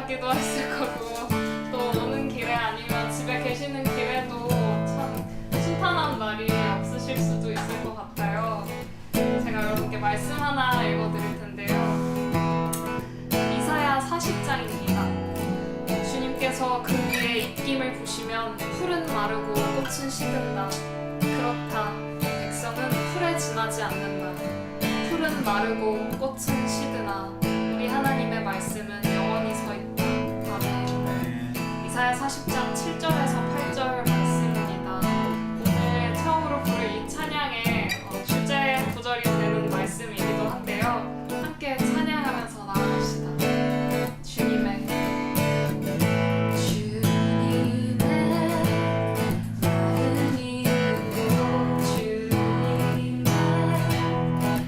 같기도 했을 거고, 또 오는 길에 아니면 집에 계시는 길에도 참 순탄한 날이 없으실 수도 있을 것 같아요. 제가 여러분께 말씀 하나 읽어드릴 텐데요. 이사야 40장입니다. 주님께서 그 위에 입김을 부시면 풀은 마르고 꽃은 시든다. 그렇다. 백성은 풀에 지나지 않는다. 풀은 마르고 꽃은 시드나 우리 하나님의 말씀은 영원히 서 있다. 아멘. 이사야 40장 7절에서 8절 말씀입니다. 오늘 처음으로 부를 이 찬양의 주제 구절이 되는 말씀이기도 한데요. 함께 찬양하면서 나아갑시다. 주님의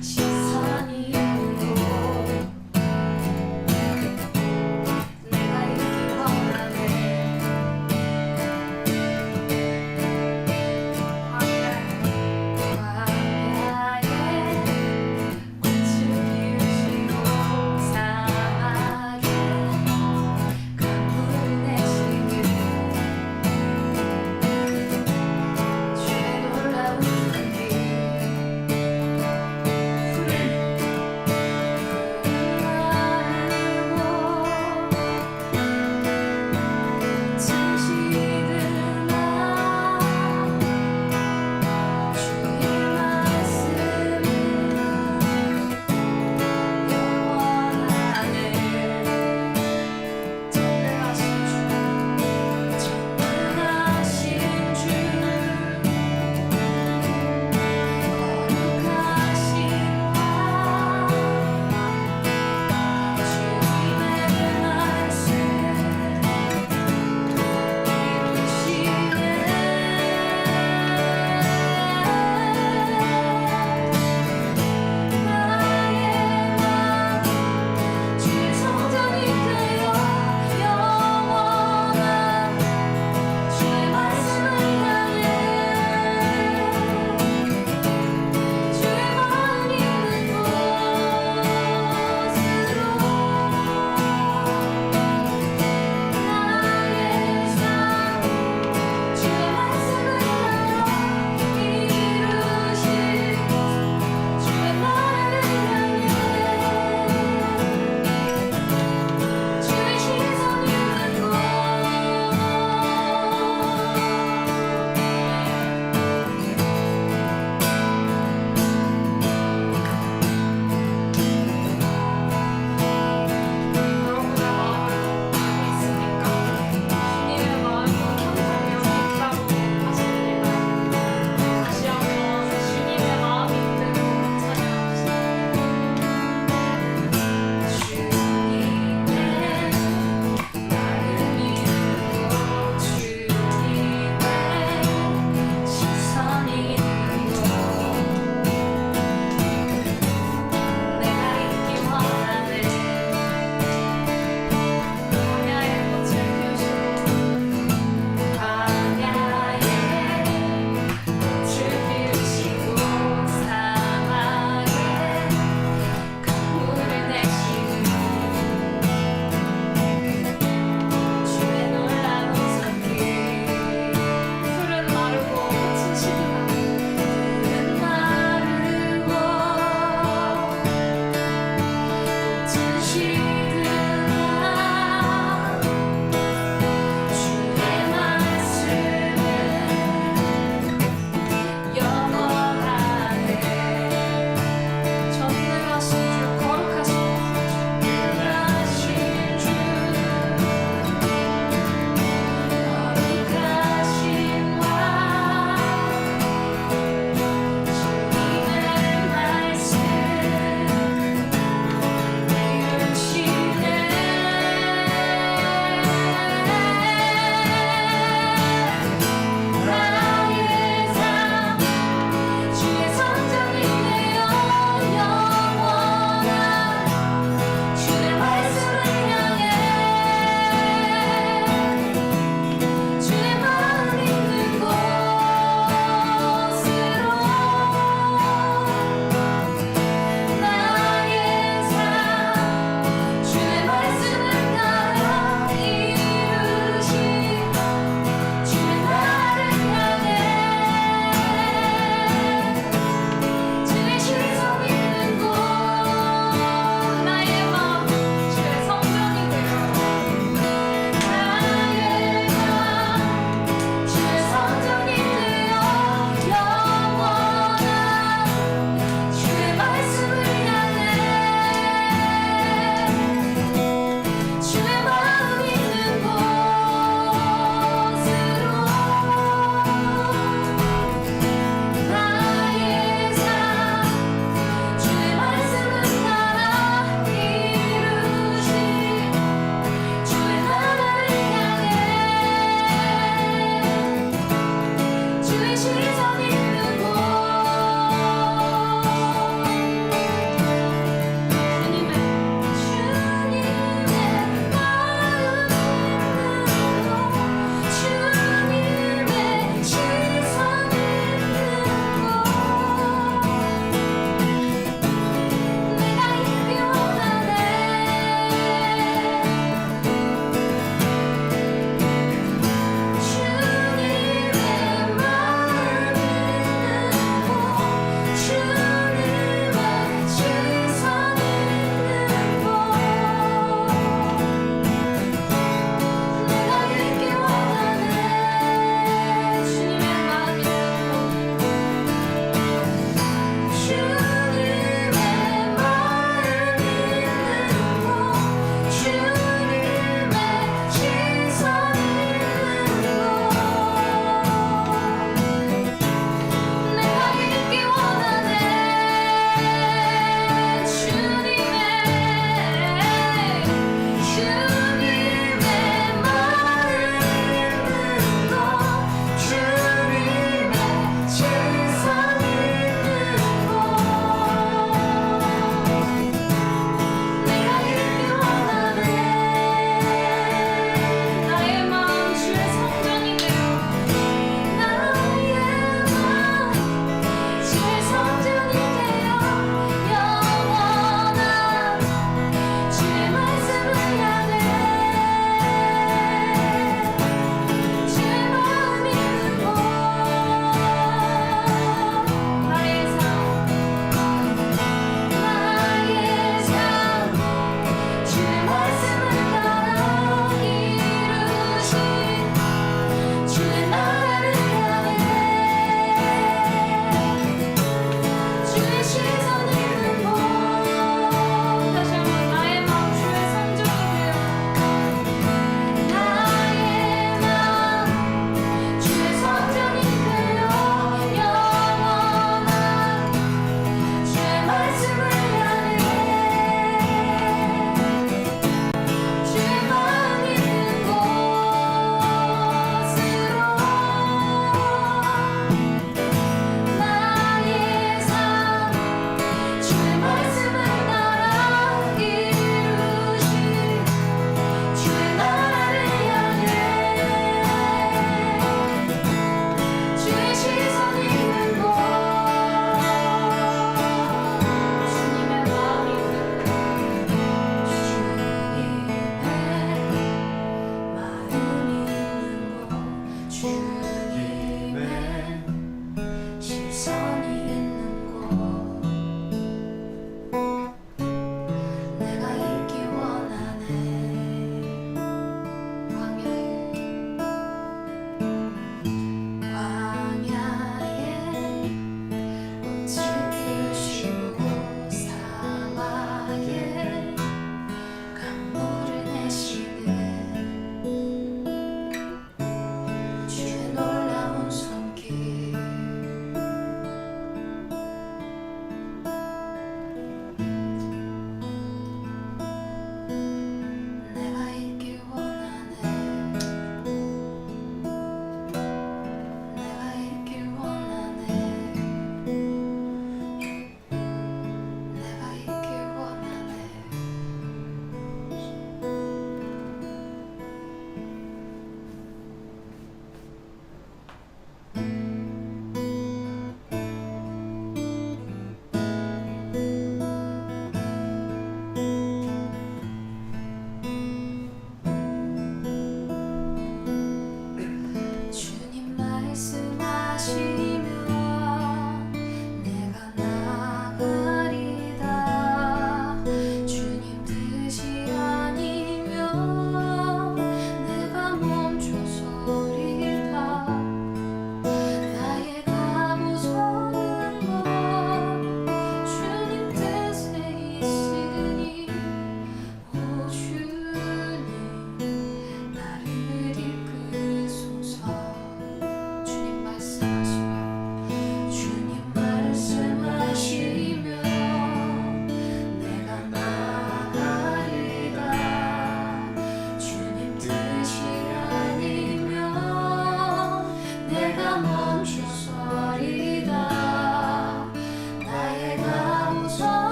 시선이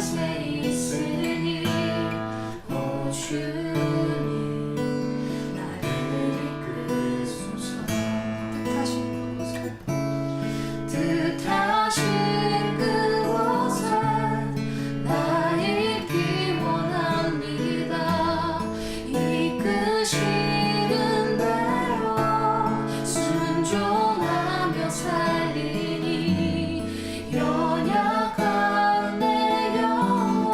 곳에 있으니 오 주님 나를 이끄소서. 뜻하신 그곳에 나의 피원합니다. 이끄시는 대로 순종하며 살리니 연약한 내 영혼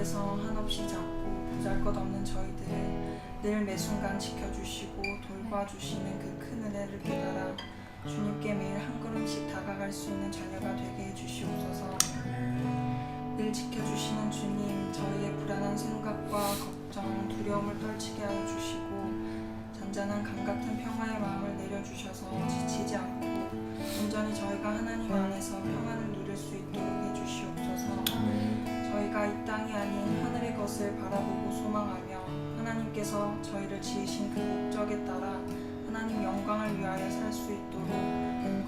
가운데서 한없이 작고 보잘것없는 저희들을 늘 매순간 지켜주시고 돌봐주시는 그 큰 은혜를 깨달아 주님께 매일 한 걸음씩 다가갈 수 있는 자녀가 되게 해주시옵소서. 늘 지켜주시는 주님, 저희의 불안한 생각과 걱정, 두려움을 떨치게 하여 주시고 잔잔한 감같은 평화의 마음을 내려주셔서 지치지 않고 온전히 저희가 하나님 안에서 평안을 누릴 수 있도록 해주시옵소서. 저희가 이 땅이 아닌 하늘의 것을 바라보고 소망하며 하나님께서 저희를 지으신 그 목적에 따라 하나님 영광을 위하여 살 수 있도록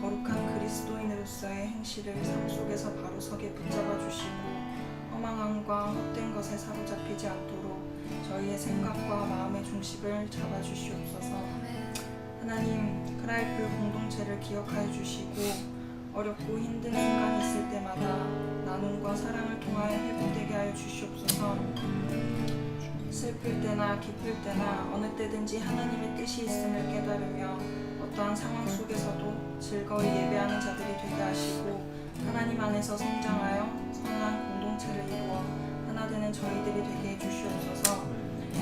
거룩한 그리스도인으로서의 행실을 삶 속에서 바로 서게 붙잡아 주시고 허망함과 헛된 것에 사로잡히지 않도록 저희의 생각과 마음의 중심을 잡아 주시옵소서. 하나님, 크라이플 공동체를 기억하여 주시고 어렵고 힘든 순간이 있을 때마다 나눔과 사랑을 통하여 회복되게 하여 주시옵소서. 슬플 때나 기쁠 때나 어느 때든지 하나님의 뜻이 있음을 깨달으며 어떠한 상황 속에서도 즐거이 예배하는 자들이 되게 하시고 하나님 안에서 성장하여 선한 공동체를 이루어 하나 되는 저희들이 되게 해주시옵소서.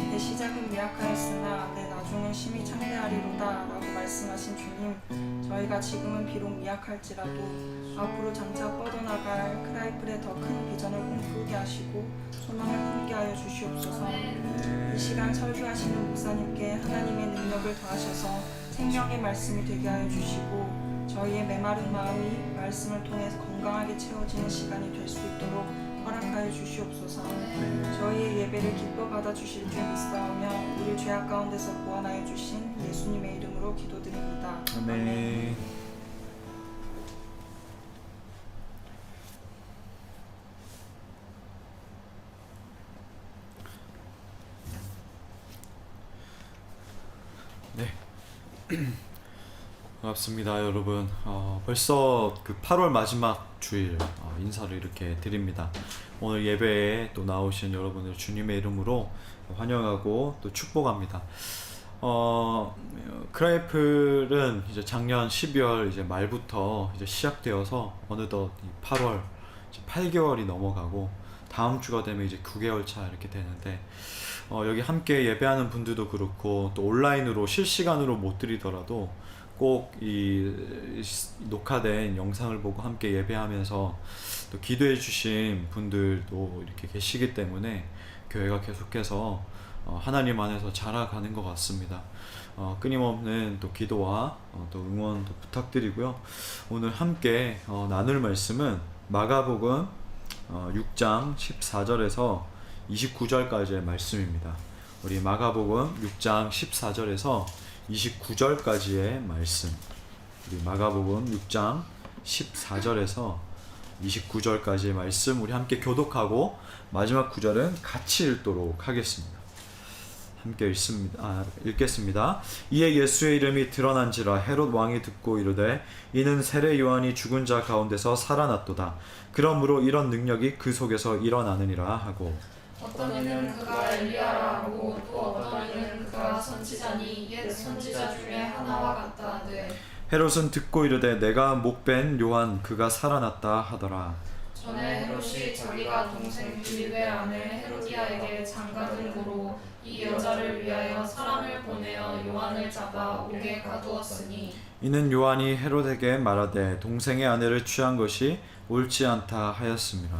내 시작은 미약하였으나 내 나중은 심히 창대하리로다 라고 말씀하신 주님, 저희가 지금은 비록 미약할지라도 앞으로 장차 뻗어나갈 크라이플의 더 큰 비전을 꿈꾸게 하시고 소망을 품게 하여 주시옵소서. 이 시간 설교하시는 목사님께 하나님의 능력을 더하셔서 생명의 말씀이 되게 하여 주시고 저희의 메마른 마음이 말씀을 통해서 건강하게 채워지는 시간이 될 수 있도록 허락하여 주시옵소서. 저희의 예배를 기뻐 받아주실 줄 믿사오며 우리 죄악 가운데서 구원하여 주신 예수님의 이름으로 기도드립니다. 아멘. 네. 반갑습니다, 여러분. 벌써 그 8월 마지막 주일 인사를 이렇게 드립니다. 오늘 예배에 또 나오신 여러분을 주님의 이름으로 환영하고 또 축복합니다. 크라이플은 이제 작년 12월 이제 말부터 이제 시작되어서 어느덧 8월 이제 8개월이 넘어가고 다음 주가 되면 이제 9개월 차 이렇게 되는데 여기 함께 예배하는 분들도 그렇고 또 온라인으로 실시간으로 못 드리더라도 꼭 이 녹화된 영상을 보고 함께 예배하면서 또 기도해 주신 분들도 이렇게 계시기 때문에 교회가 계속해서 하나님 안에서 자라가는 것 같습니다. 끊임없는 또 기도와 또 응원도 부탁드리고요. 오늘 함께 나눌 말씀은 마가복음 6장 14절에서 29절까지의 말씀입니다. 우리 마가복음 6장 14절에서 29절까지의 말씀, 우리 마가복음 6장 14절에서 29절까지의 말씀 우리 함께 교독하고 마지막 구절은 같이 읽도록 하겠습니다. 함께 읽겠습니다. 이에 예수의 이름이 드러난지라 헤롯 왕이 듣고 이르되 이는 세례 요한이 죽은 자 가운데서 살아났도다. 그러므로 이런 능력이 그 속에서 일어나느니라 하고 어떤 이는 그가 엘리야라 하고 또 어떤 이는 그가 선지자니 옛 선지자 중에 하나와 같다 하되 헤롯은 듣고 이르되 내가 목벤 요한 그가 살아났다 하더라. 전에 헤롯이 자기가 동생 빌립의 아내 헤로디아에게 장가든 고로 이 여자를 위하여 사람을 보내어 요한을 잡아 옥에 가두었으니 이는 요한이 헤롯에게 말하되 동생의 아내를 취한 것이 옳지 않다 하였습니다.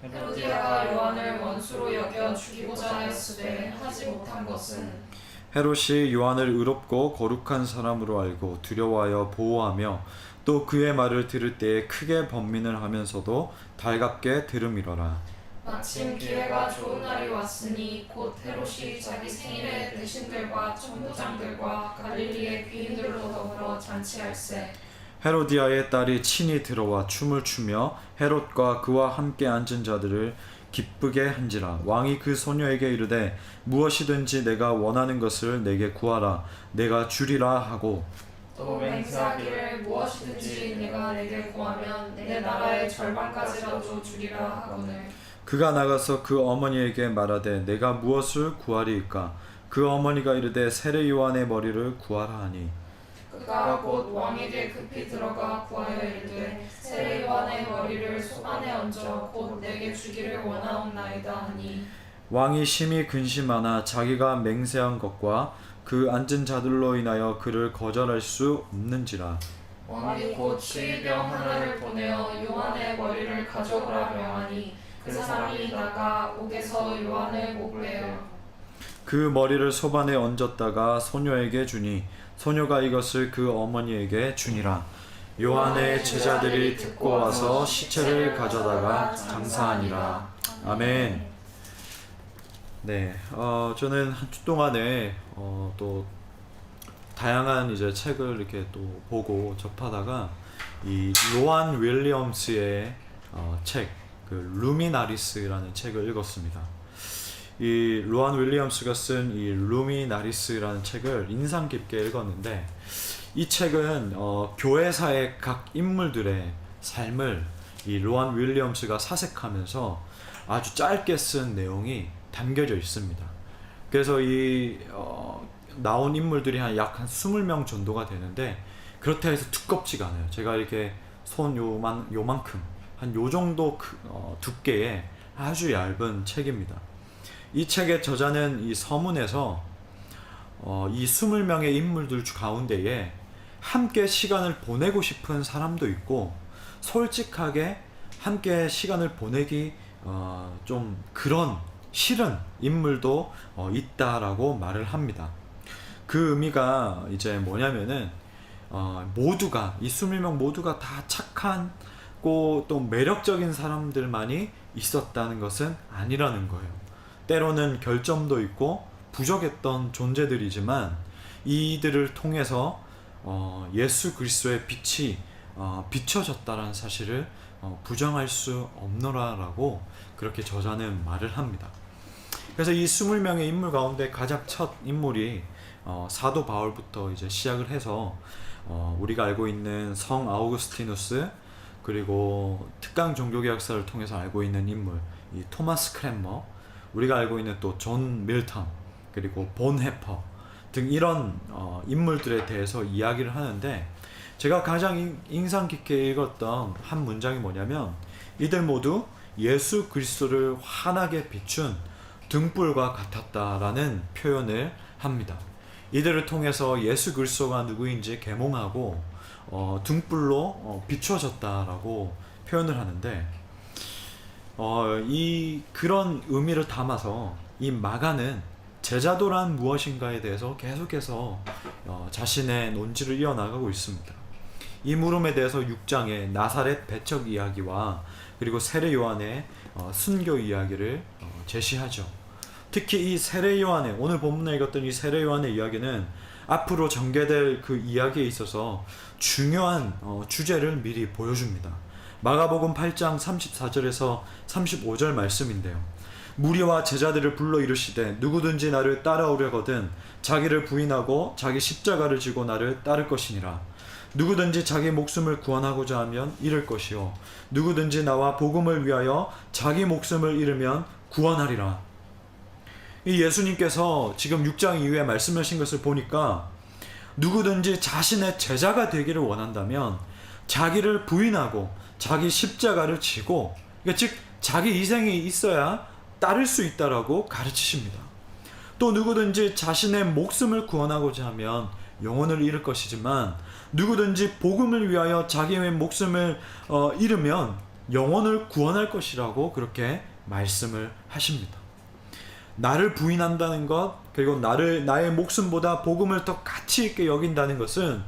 헤로디아가 요한을 원수로 여겨 죽이고자 하였으되 하지 못한 것은 헤롯이 요한을 의롭고 거룩한 사람으로 알고 두려워하여 보호하며 또 그의 말을 들을 때에 크게 번민을 하면서도 달갑게 들음이러라. 마침 기회가 좋은 날이 왔으니 곧 헤롯이 자기 생일에 대신들과 천부장들과 갈릴리의 귀인들로 더불어 잔치할세. 헤로디아의 딸이 친히 들어와 춤을 추며 헤롯과 그와 함께 앉은 자들을 기쁘게 한지라. 왕이 그 소녀에게 이르되 무엇이든지 내가 원하는 것을 내게 구하라 내가 주리라 하고 또 맹세하기를 무엇이든지 내가 내게 구하면 내 나라의 절반까지라도 주리라 하거늘. 그가 나가서 그 어머니에게 말하되 내가 무엇을 구하리이까. 그 어머니가 이르되 세례 요한의 머리를 구하라 하니 그가 곧 왕에게 급히 들어가 구하여 이르되 세례 요한의 머리를 소반에 얹어 곧 내게 주기를 원하옵나이다 하니 왕이 심히 근심하나 자기가 맹세한 것과 그 앉은 자들로 인하여 그를 거절할 수 없는지라. 왕이 곧 치위병 하나를 보내어 요한의 머리를 가져오라 명하니 그 사람이 나가 옥에서 요한의 목을 베어 그 머리를 소반에 얹었다가 소녀에게 주니 소녀가 이것을 그 어머니에게 주니라. 요한의 제자들이 듣고 와서 시체를 가져다가 장사하니라. 아멘. 네, 저는 한 주 동안에 또 다양한 이제 책을 이렇게 또 보고 접하다가 이 요한 윌리엄스의 책, 그 루미나리스라는 책을 읽었습니다. 이 로안 윌리엄스가 쓴 이 루미나리스라는 책을 인상 깊게 읽었는데, 이 책은 교회사의 각 인물들의 삶을 이 로안 윌리엄스가 사색하면서 아주 짧게 쓴 내용이 담겨져 있습니다. 그래서 이 나온 인물들이 약 20명 정도가 되는데, 그렇다 해서 두껍지가 않아요. 제가 이렇게 손 요만큼 한 요 정도 두께의 아주 얇은 책입니다. 이 책의 저자는 이 서문에서 이 20명의 인물들 가운데에 함께 시간을 보내고 싶은 사람도 있고, 솔직하게 함께 시간을 보내기 좀 그런 싫은 인물도 있다라고 말을 합니다. 그 의미가 이제 뭐냐면은 모두가, 이 20명 모두가 다 착하고 또 매력적인 사람들만이 있었다는 것은 아니라는 거예요. 때로는 결점도 있고 부족했던 존재들이지만 이들을 통해서 예수 그리스도의 빛이 비춰졌다는 사실을 부정할 수 없노라라고 그렇게 저자는 말을 합니다. 그래서 이 20명의 인물 가운데 가장 첫 인물이 사도 바울부터 이제 시작을 해서 우리가 알고 있는 성 아우구스티누스, 그리고 특강 종교개 역사를 통해서 알고 있는 인물 이 토마스 크랜머, 우리가 알고 있는 또 존 밀턴, 그리고 본 해퍼 등 이런 인물들에 대해서 이야기를 하는데, 제가 가장 인상 깊게 읽었던 한 문장이 뭐냐면, 이들 모두 예수 그리스도를 환하게 비춘 등불과 같았다라는 표현을 합니다. 이들을 통해서 예수 그리스도가 누구인지 계몽하고 등불로 비춰졌다라고 표현을 하는데, 그런 의미를 담아서 이 마가는 제자도란 무엇인가에 대해서 계속해서 자신의 논지를 이어나가고 있습니다. 이 물음에 대해서 6장의 나사렛 배척 이야기와 그리고 세례 요한의 순교 이야기를 제시하죠. 특히 이 세례 요한의, 오늘 본문에 읽었던 이 세례 요한의 이야기는 앞으로 전개될 그 이야기에 있어서 중요한 주제를 미리 보여줍니다. 마가복음 8장 34절에서 35절 말씀인데요. 무리와 제자들을 불러 이르시되 누구든지 나를 따라오려거든 자기를 부인하고 자기 십자가를 지고 나를 따를 것이니라. 누구든지 자기 목숨을 구원하고자 하면 잃을 것이요 누구든지 나와 복음을 위하여 자기 목숨을 잃으면 구원하리라. 이 예수님께서 지금 6장 이후에 말씀하신 것을 보니까 누구든지 자신의 제자가 되기를 원한다면 자기를 부인하고 자기 십자가를 지고, 그러니까 즉 자기 희생이 있어야 따를 수 있다라고 가르치십니다. 또 누구든지 자신의 목숨을 구원하고자 하면 영혼을 잃을 것이지만 누구든지 복음을 위하여 자기의 목숨을 잃으면 영혼을 구원할 것이라고 그렇게 말씀을 하십니다. 나를 부인한다는 것, 그리고 나의 목숨보다 복음을 더 가치 있게 여긴다는 것은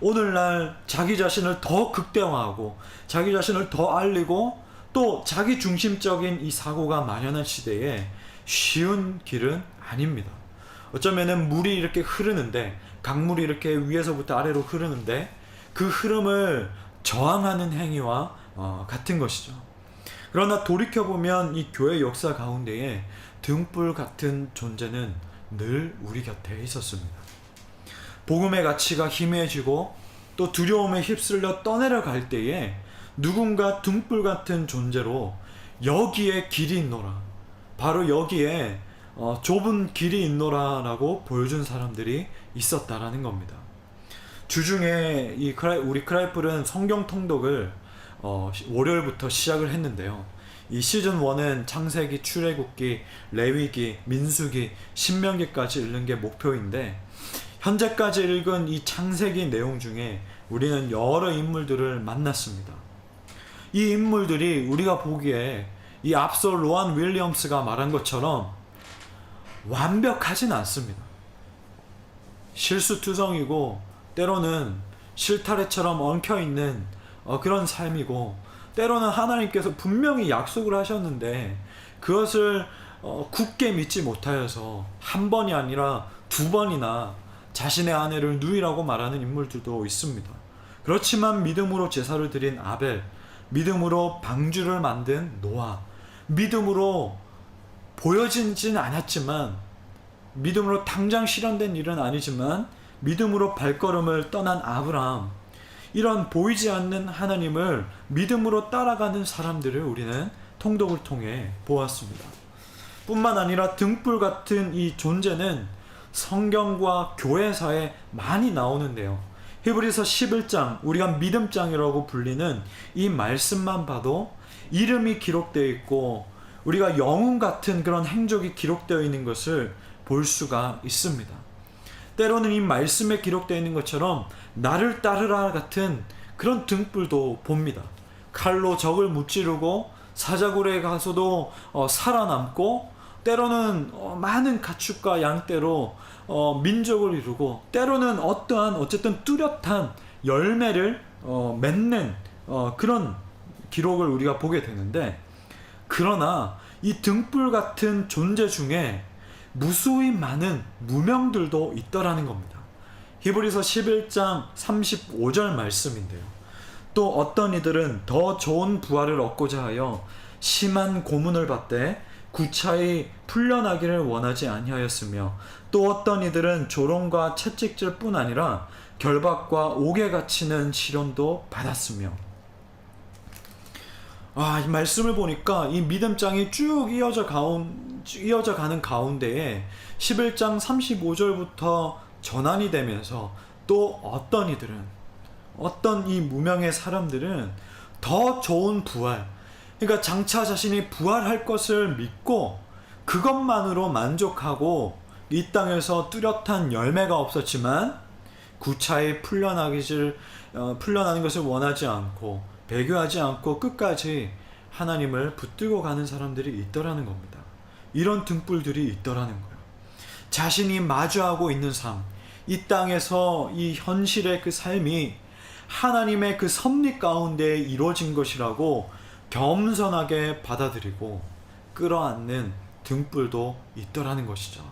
오늘날 자기 자신을 더 극대화하고 자기 자신을 더 알리고 또 자기 중심적인 이 사고가 만연한 시대에 쉬운 길은 아닙니다. 어쩌면은 물이 이렇게 흐르는데, 강물이 이렇게 위에서부터 아래로 흐르는데 그 흐름을 저항하는 행위와 같은 것이죠. 그러나 돌이켜보면 이 교회 역사 가운데에 등불 같은 존재는 늘 우리 곁에 있었습니다. 복음의 가치가 희미해지고 또 두려움에 휩쓸려 떠내려갈 때에 누군가 등불 같은 존재로 여기에 길이 있노라, 바로 여기에 좁은 길이 있노라 라고 보여준 사람들이 있었다라는 겁니다. 주중에 우리 크라이플은 성경 통독을 월요일부터 시작을 했는데요. 이 시즌 1은 창세기, 출애굽기, 레위기, 민수기, 신명기까지 읽는 게 목표인데 현재까지 읽은 이 창세기 내용 중에 우리는 여러 인물들을 만났습니다. 이 인물들이 우리가 보기에 이 앞서 로안 윌리엄스가 말한 것처럼 완벽하진 않습니다. 실수투성이고 때로는 실타래처럼 엉켜있는 그런 삶이고 때로는 하나님께서 분명히 약속을 하셨는데 그것을 굳게 믿지 못하여서 한 번이 아니라 두 번이나 자신의 아내를 누이라고 말하는 인물들도 있습니다. 그렇지만 믿음으로 제사를 드린 아벨, 믿음으로 방주를 만든 노아, 믿음으로 보여지진 않았지만 믿음으로 당장 실현된 일은 아니지만 믿음으로 발걸음을 떠난 아브라함, 이런 보이지 않는 하나님을 믿음으로 따라가는 사람들을 우리는 통독을 통해 보았습니다. 뿐만 아니라 등불 같은 이 존재는 성경과 교회사에 많이 나오는데요. 히브리서 11장, 우리가 믿음장이라고 불리는 이 말씀만 봐도 이름이 기록되어 있고 우리가 영웅 같은 그런 행적이 기록되어 있는 것을 볼 수가 있습니다. 때로는 이 말씀에 기록되어 있는 것처럼 나를 따르라 같은 그런 등불도 봅니다. 칼로 적을 무찌르고 사자굴에 가서도 살아남고 때로는 많은 가축과 양떼로 민족을 이루고 때로는 어쨌든 뚜렷한 열매를 맺는 그런 기록을 우리가 보게 되는데, 그러나 이 등불 같은 존재 중에 무수히 많은 무명들도 있더라는 겁니다. 히브리서 11장 35절 말씀인데요. 또 어떤 이들은 더 좋은 부활을 얻고자 하여 심한 고문을 받되 구차히 풀려나기를 원하지 아니하였으며, 또 어떤 이들은 조롱과 채찍질 뿐 아니라 결박과 옥에 갇히는 시련도 받았으며. 이 말씀을 보니까 이 믿음장이 쭉 이어져 가는 가운데에 11장 35절부터 전환이 되면서 또 어떤 이 무명의 사람들은 더 좋은 부활, 그러니까 장차 자신이 부활할 것을 믿고 그것만으로 만족하고 이 땅에서 뚜렷한 열매가 없었지만 구차히 풀려나는 것을 원하지 않고 배교하지 않고 끝까지 하나님을 붙들고 가는 사람들이 있더라는 겁니다. 이런 등불들이 있더라는 거예요. 자신이 마주하고 있는 삶, 이 땅에서 이 현실의 그 삶이 하나님의 그 섭리 가운데 이루어진 것이라고 겸손하게 받아들이고 끌어안는 등불도 있더라는 것이죠.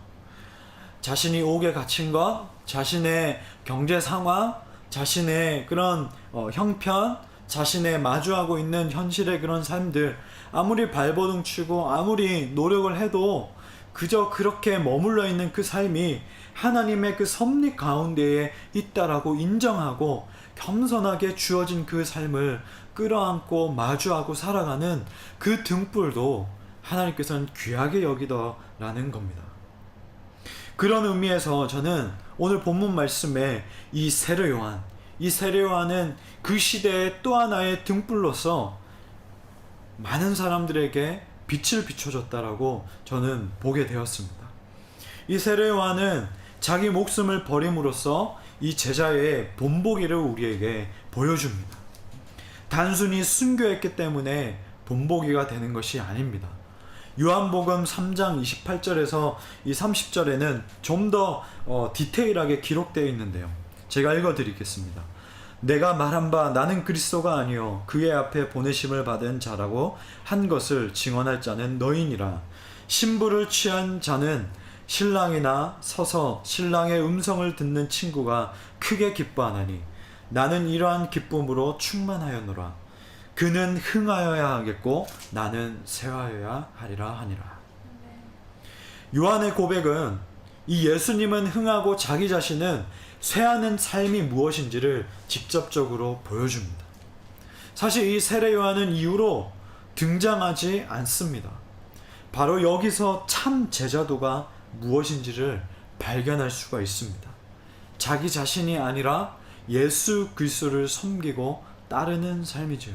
자신이 옥에 갇힌 것, 자신의 경제 상황, 자신의 그런 형편, 자신의 마주하고 있는 현실의 그런 삶들, 아무리 발버둥 치고 아무리 노력을 해도 그저 그렇게 머물러 있는 그 삶이 하나님의 그 섭리 가운데에 있다라고 인정하고 겸손하게 주어진 그 삶을 끌어안고 마주하고 살아가는 그 등불도 하나님께서는 귀하게 여기더라는 겁니다. 그런 의미에서 저는 오늘 본문 말씀에 이 세례 요한은 그 시대의 또 하나의 등불로서 많은 사람들에게 빛을 비춰줬다라고 저는 보게 되었습니다. 이 세례 요한은 자기 목숨을 버림으로써 이 제자의 본보기를 우리에게 보여줍니다. 단순히 순교했기 때문에 본보기가 되는 것이 아닙니다. 요한복음 3장 28절에서 이 30절에는 좀 더 디테일하게 기록되어 있는데요. 제가 읽어드리겠습니다. 내가 말한 바 나는 그리스도가 아니요 그의 앞에 보내심을 받은 자라고 한 것을 증언할 자는 너희니라. 신부를 취한 자는 신랑이나 서서 신랑의 음성을 듣는 친구가 크게 기뻐하나니 나는 이러한 기쁨으로 충만하였노라. 그는 흥하여야 하겠고 나는 쇠하여야 하리라 하니라. 요한의 고백은 이 예수님은 흥하고 자기 자신은 쇠하는 삶이 무엇인지를 직접적으로 보여줍니다. 사실 이 세례 요한은 이후로 등장하지 않습니다. 바로 여기서 참 제자도가 무엇인지를 발견할 수가 있습니다. 자기 자신이 아니라 예수 그리스도를 섬기고 따르는 삶이죠.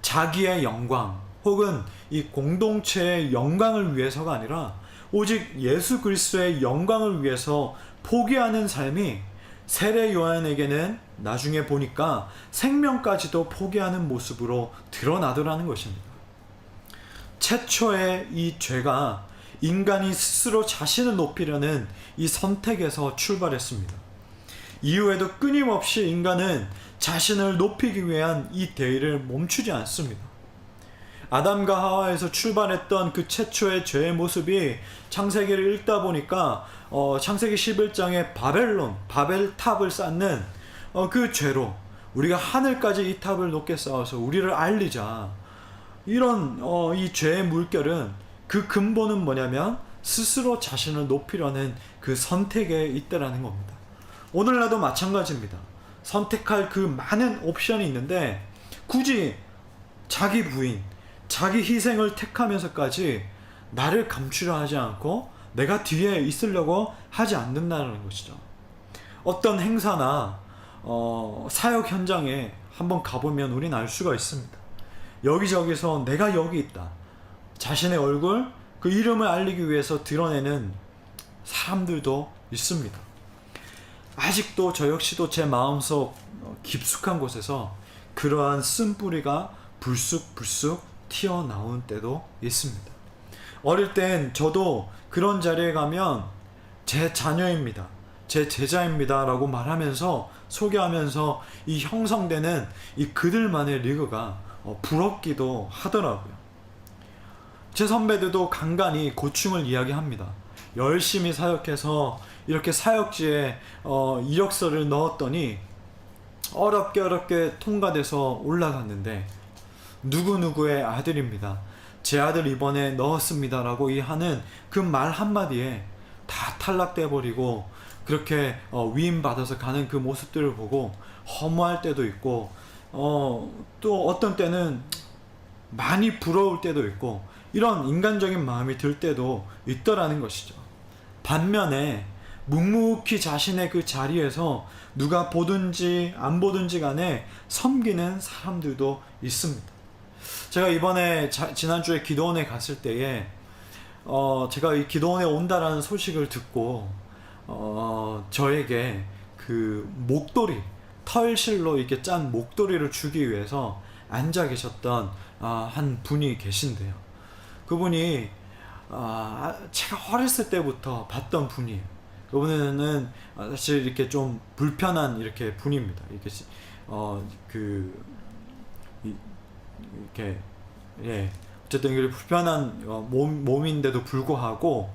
자기의 영광 혹은 이 공동체의 영광을 위해서가 아니라 오직 예수 그리스도의 영광을 위해서 포기하는 삶이 세례 요한에게는 나중에 보니까 생명까지도 포기하는 모습으로 드러나더라는 것입니다. 최초의 이 죄가 인간이 스스로 자신을 높이려는 이 선택에서 출발했습니다. 이후에도 끊임없이 인간은 자신을 높이기 위한 이 대의를 멈추지 않습니다. 아담과 하와에서 출발했던 그 최초의 죄의 모습이 창세기를 읽다 보니까 창세기 11장에 바벨탑을 쌓는 그 죄로 우리가 하늘까지 이 탑을 높게 쌓아서 우리를 알리자, 이런 이 죄의 물결은 그 근본은 뭐냐면 스스로 자신을 높이려는 그 선택에 있다라는 겁니다. 오늘날도 마찬가지입니다. 선택할 그 많은 옵션이 있는데 굳이 자기 부인, 자기 희생을 택하면서까지 나를 감추려 하지 않고 내가 뒤에 있으려고 하지 않는다는 것이죠. 어떤 행사나 사역 현장에 한번 가보면 우리는 알 수가 있습니다. 여기저기서 내가 여기 있다, 자신의 얼굴, 그 이름을 알리기 위해서 드러내는 사람들도 있습니다. 아직도 저 역시도 제 마음속 깊숙한 곳에서 그러한 쓴뿌리가 불쑥불쑥 튀어나온 때도 있습니다. 어릴 땐 저도 그런 자리에 가면 제 자녀입니다, 제 제자입니다 라고 말하면서 소개하면서 이 형성되는 이 그들만의 리그가 부럽기도 하더라고요. 제 선배들도 간간히 고충을 이야기합니다. 열심히 사역해서 이렇게 사역지에 이력서를 넣었더니 어렵게 통과돼서 올라갔는데 누구누구의 아들입니다, 제 아들 이번에 넣었습니다 라고 하는 그 말 한마디에 다 탈락돼 버리고 그렇게 위임받아서 가는 그 모습들을 보고 허무할 때도 있고 또 어떤 때는 많이 부러울 때도 있고 이런 인간적인 마음이 들 때도 있더라는 것이죠. 반면에 묵묵히 자신의 그 자리에서 누가 보든지 안 보든지 간에 섬기는 사람들도 있습니다. 제가 이번에 지난주에 기도원에 갔을 때에 제가 이 기도원에 온다라는 소식을 듣고 저에게 그 목도리, 털실로 이렇게 짠 목도리를 주기 위해서 앉아 계셨던 한 분이 계신데요. 그분이 제가 어렸을 때부터 봤던 분이에요. 그분은 사실 이렇게 좀 불편한 이렇게 분입니다. 이렇게 이렇게 어쨌든 이렇게 불편한 몸인데도 불구하고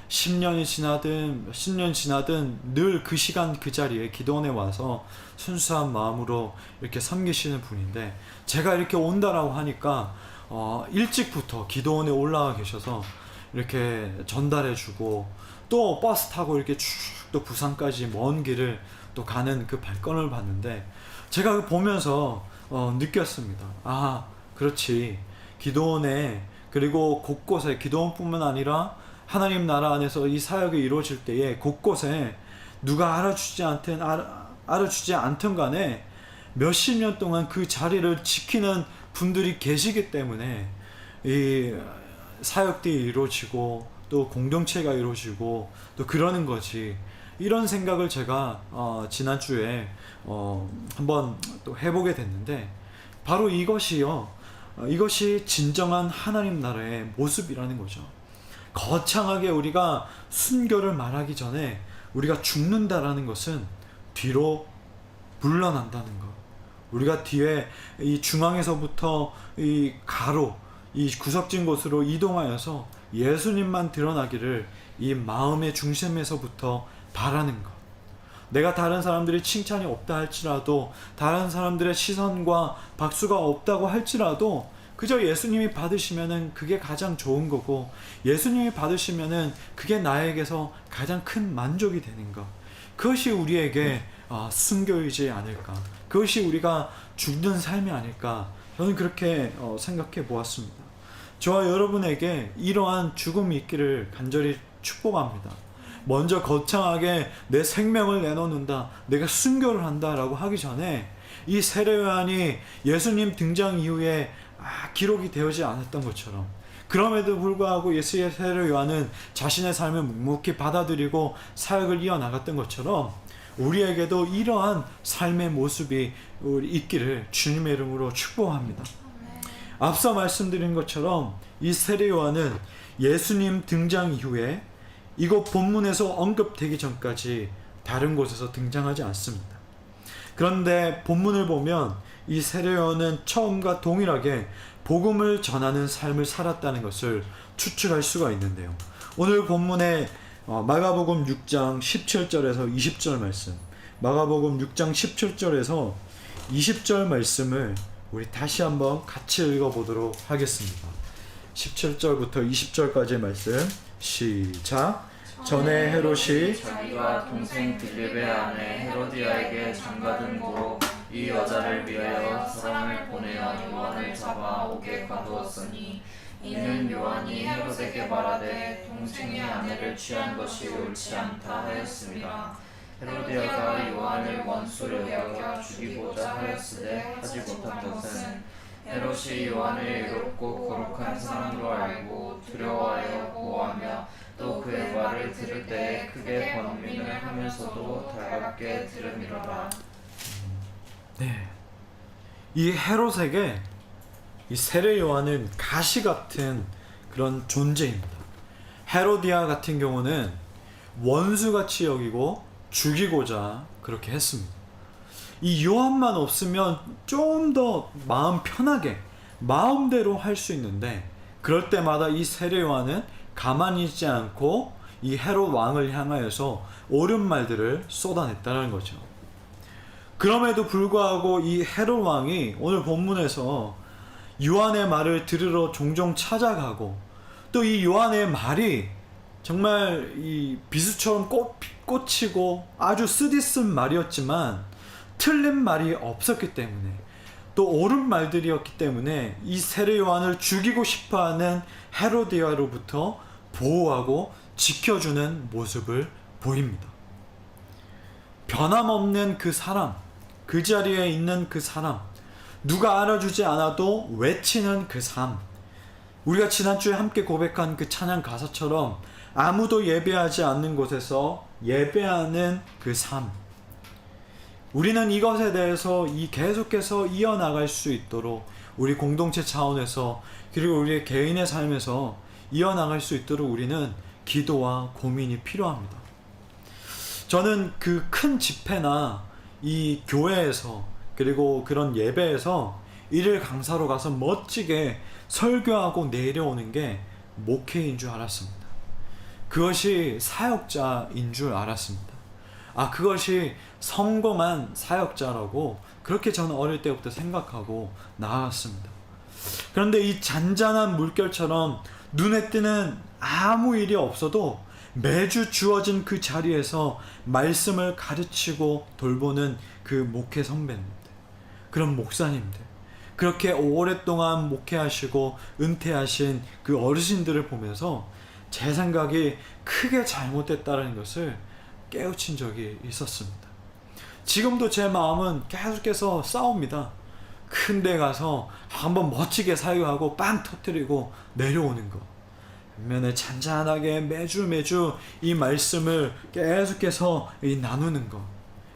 10년이 지나든 10년 지나든 늘 그 시간 그 자리에 기도원에 와서 순수한 마음으로 이렇게 섬기시는 분인데, 제가 이렇게 온다라고 하니까 일찍부터 기도원에 올라와 계셔서 이렇게 전달해주고 또 버스 타고 이렇게 쭉 또 부산까지 먼 길을 또 가는 그 발걸음을 봤는데 제가 보면서 느꼈습니다. 그렇지, 기도원에, 그리고 곳곳에 기도원뿐만 아니라 하나님 나라 안에서 이 사역이 이루어질 때에 곳곳에 누가 알아주지 않든 간에 몇십 년 동안 그 자리를 지키는 분들이 계시기 때문에 이 사역들이 이루어지고 또 공동체가 이루어지고 또 그러는 거지, 이런 생각을 제가 지난주에 한번 또 해보게 됐는데, 바로 이것이 진정한 하나님 나라의 모습이라는 거죠. 거창하게 우리가 순교를 말하기 전에 우리가 죽는다라는 것은 뒤로 물러난다는 것, 우리가 뒤에 이 중앙에서부터 이 가로, 이 구석진 곳으로 이동하여서 예수님만 드러나기를 이 마음의 중심에서부터 바라는 것. 내가 다른 사람들이 칭찬이 없다 할지라도, 다른 사람들의 시선과 박수가 없다고 할지라도 그저 예수님이 받으시면은 그게 가장 좋은 거고, 예수님이 받으시면은 그게 나에게서 가장 큰 만족이 되는 것, 그것이 우리에게 순교이지 않을까, 그것이 우리가 죽는 삶이 아닐까, 저는 그렇게 생각해 보았습니다. 저와 여러분에게 이러한 죽음이 있기를 간절히 축복합니다. 먼저 거창하게 내 생명을 내놓는다, 내가 순교를 한다 라고 하기 전에 이 세례 요한이 예수님 등장 이후에 기록이 되지 않았던 것처럼, 그럼에도 불구하고 예수의 세례 요한은 자신의 삶을 묵묵히 받아들이고 사역을 이어나갔던 것처럼 우리에게도 이러한 삶의 모습이 있기를 주님의 이름으로 축복합니다. 앞서 말씀드린 것처럼 이 세례 요한은 예수님 등장 이후에 이곳 본문에서 언급되기 전까지 다른 곳에서 등장하지 않습니다. 그런데 본문을 보면 이 세례 요한은 처음과 동일하게 복음을 전하는 삶을 살았다는 것을 추측할 수가 있는데요. 오늘 본문에 마가복음 6장 17절에서 20절 말씀, 마가복음 6장 17절에서 20절 말씀을 우리 다시 한번 같이 읽어보도록 하겠습니다. 17절부터 20절까지의 말씀 시작. 전에 헤롯이 자기가 동생 빌립의 아내 헤로디아에게 장가든 고로 이 여자를 위하여 사람을 보내어 요한을 잡아 옥에 가두었으니 이는 요한이 헤롯에게 말하되 동생의 아내를 취한 것이 옳지 않다 하였습니다. 헤로디아가 요한을 원수로 여겨 죽이고자 하였으되 하지 못한 것은 헤롯이 요한을 의롭고 거룩한 사람으로 알고 두려워하여 보호하며 또 그의 말을 들을 때에 크게 번민을 하면서도 달갑게 들음이로라. 네, 이 헤롯에게 이 세례 요한은 가시 같은 그런 존재입니다. 헤로디아 같은 경우는 원수같이 여기고 죽이고자 그렇게 했습니다. 이 요한만 없으면 좀 더 마음 편하게 마음대로 할 수 있는데, 그럴 때마다 이 세례 요한은 가만히 있지 않고 이 헤롯 왕을 향하여서 옳은 말들을 쏟아냈다는 거죠. 그럼에도 불구하고 이 헤롯 왕이 오늘 본문에서 요한의 말을 들으러 종종 찾아가고, 또 이 요한의 말이 정말 이 비수처럼 꽂히고 아주 쓰디쓴 말이었지만 틀린 말이 없었기 때문에, 또 옳은 말들이었기 때문에 이 세례 요한을 죽이고 싶어하는 헤로디아로부터 보호하고 지켜주는 모습을 보입니다. 변함없는 그 사람, 그 자리에 있는 그 사람, 누가 알아주지 않아도 외치는 그 삶, 우리가 지난주에 함께 고백한 그 찬양 가사처럼 아무도 예배하지 않는 곳에서 예배하는 그 삶, 우리는 이것에 대해서 계속해서 이어나갈 수 있도록 우리 공동체 차원에서, 그리고 우리의 개인의 삶에서 이어나갈 수 있도록 우리는 기도와 고민이 필요합니다. 저는 그 큰 집회나 이 교회에서, 그리고 그런 예배에서 일일 강사로 가서 멋지게 설교하고 내려오는 게 목회인 줄 알았습니다. 그것이 사역자인 줄 알았습니다. 그것이 성공한 사역자라고 그렇게 저는 어릴 때부터 생각하고 나아갔습니다. 그런데 이 잔잔한 물결처럼 눈에 띄는 아무 일이 없어도 매주 주어진 그 자리에서 말씀을 가르치고 돌보는 그 목회 선배님들, 그런 목사님들, 그렇게 오랫동안 목회하시고 은퇴하신 그 어르신들을 보면서 제 생각이 크게 잘못됐다는 것을 깨우친 적이 있었습니다. 지금도 제 마음은 계속해서 싸웁니다. 큰 데 가서 한번 멋지게 사유하고 빵 터뜨리고 내려오는 것, 반면에 잔잔하게 매주 이 말씀을 계속해서 나누는 것,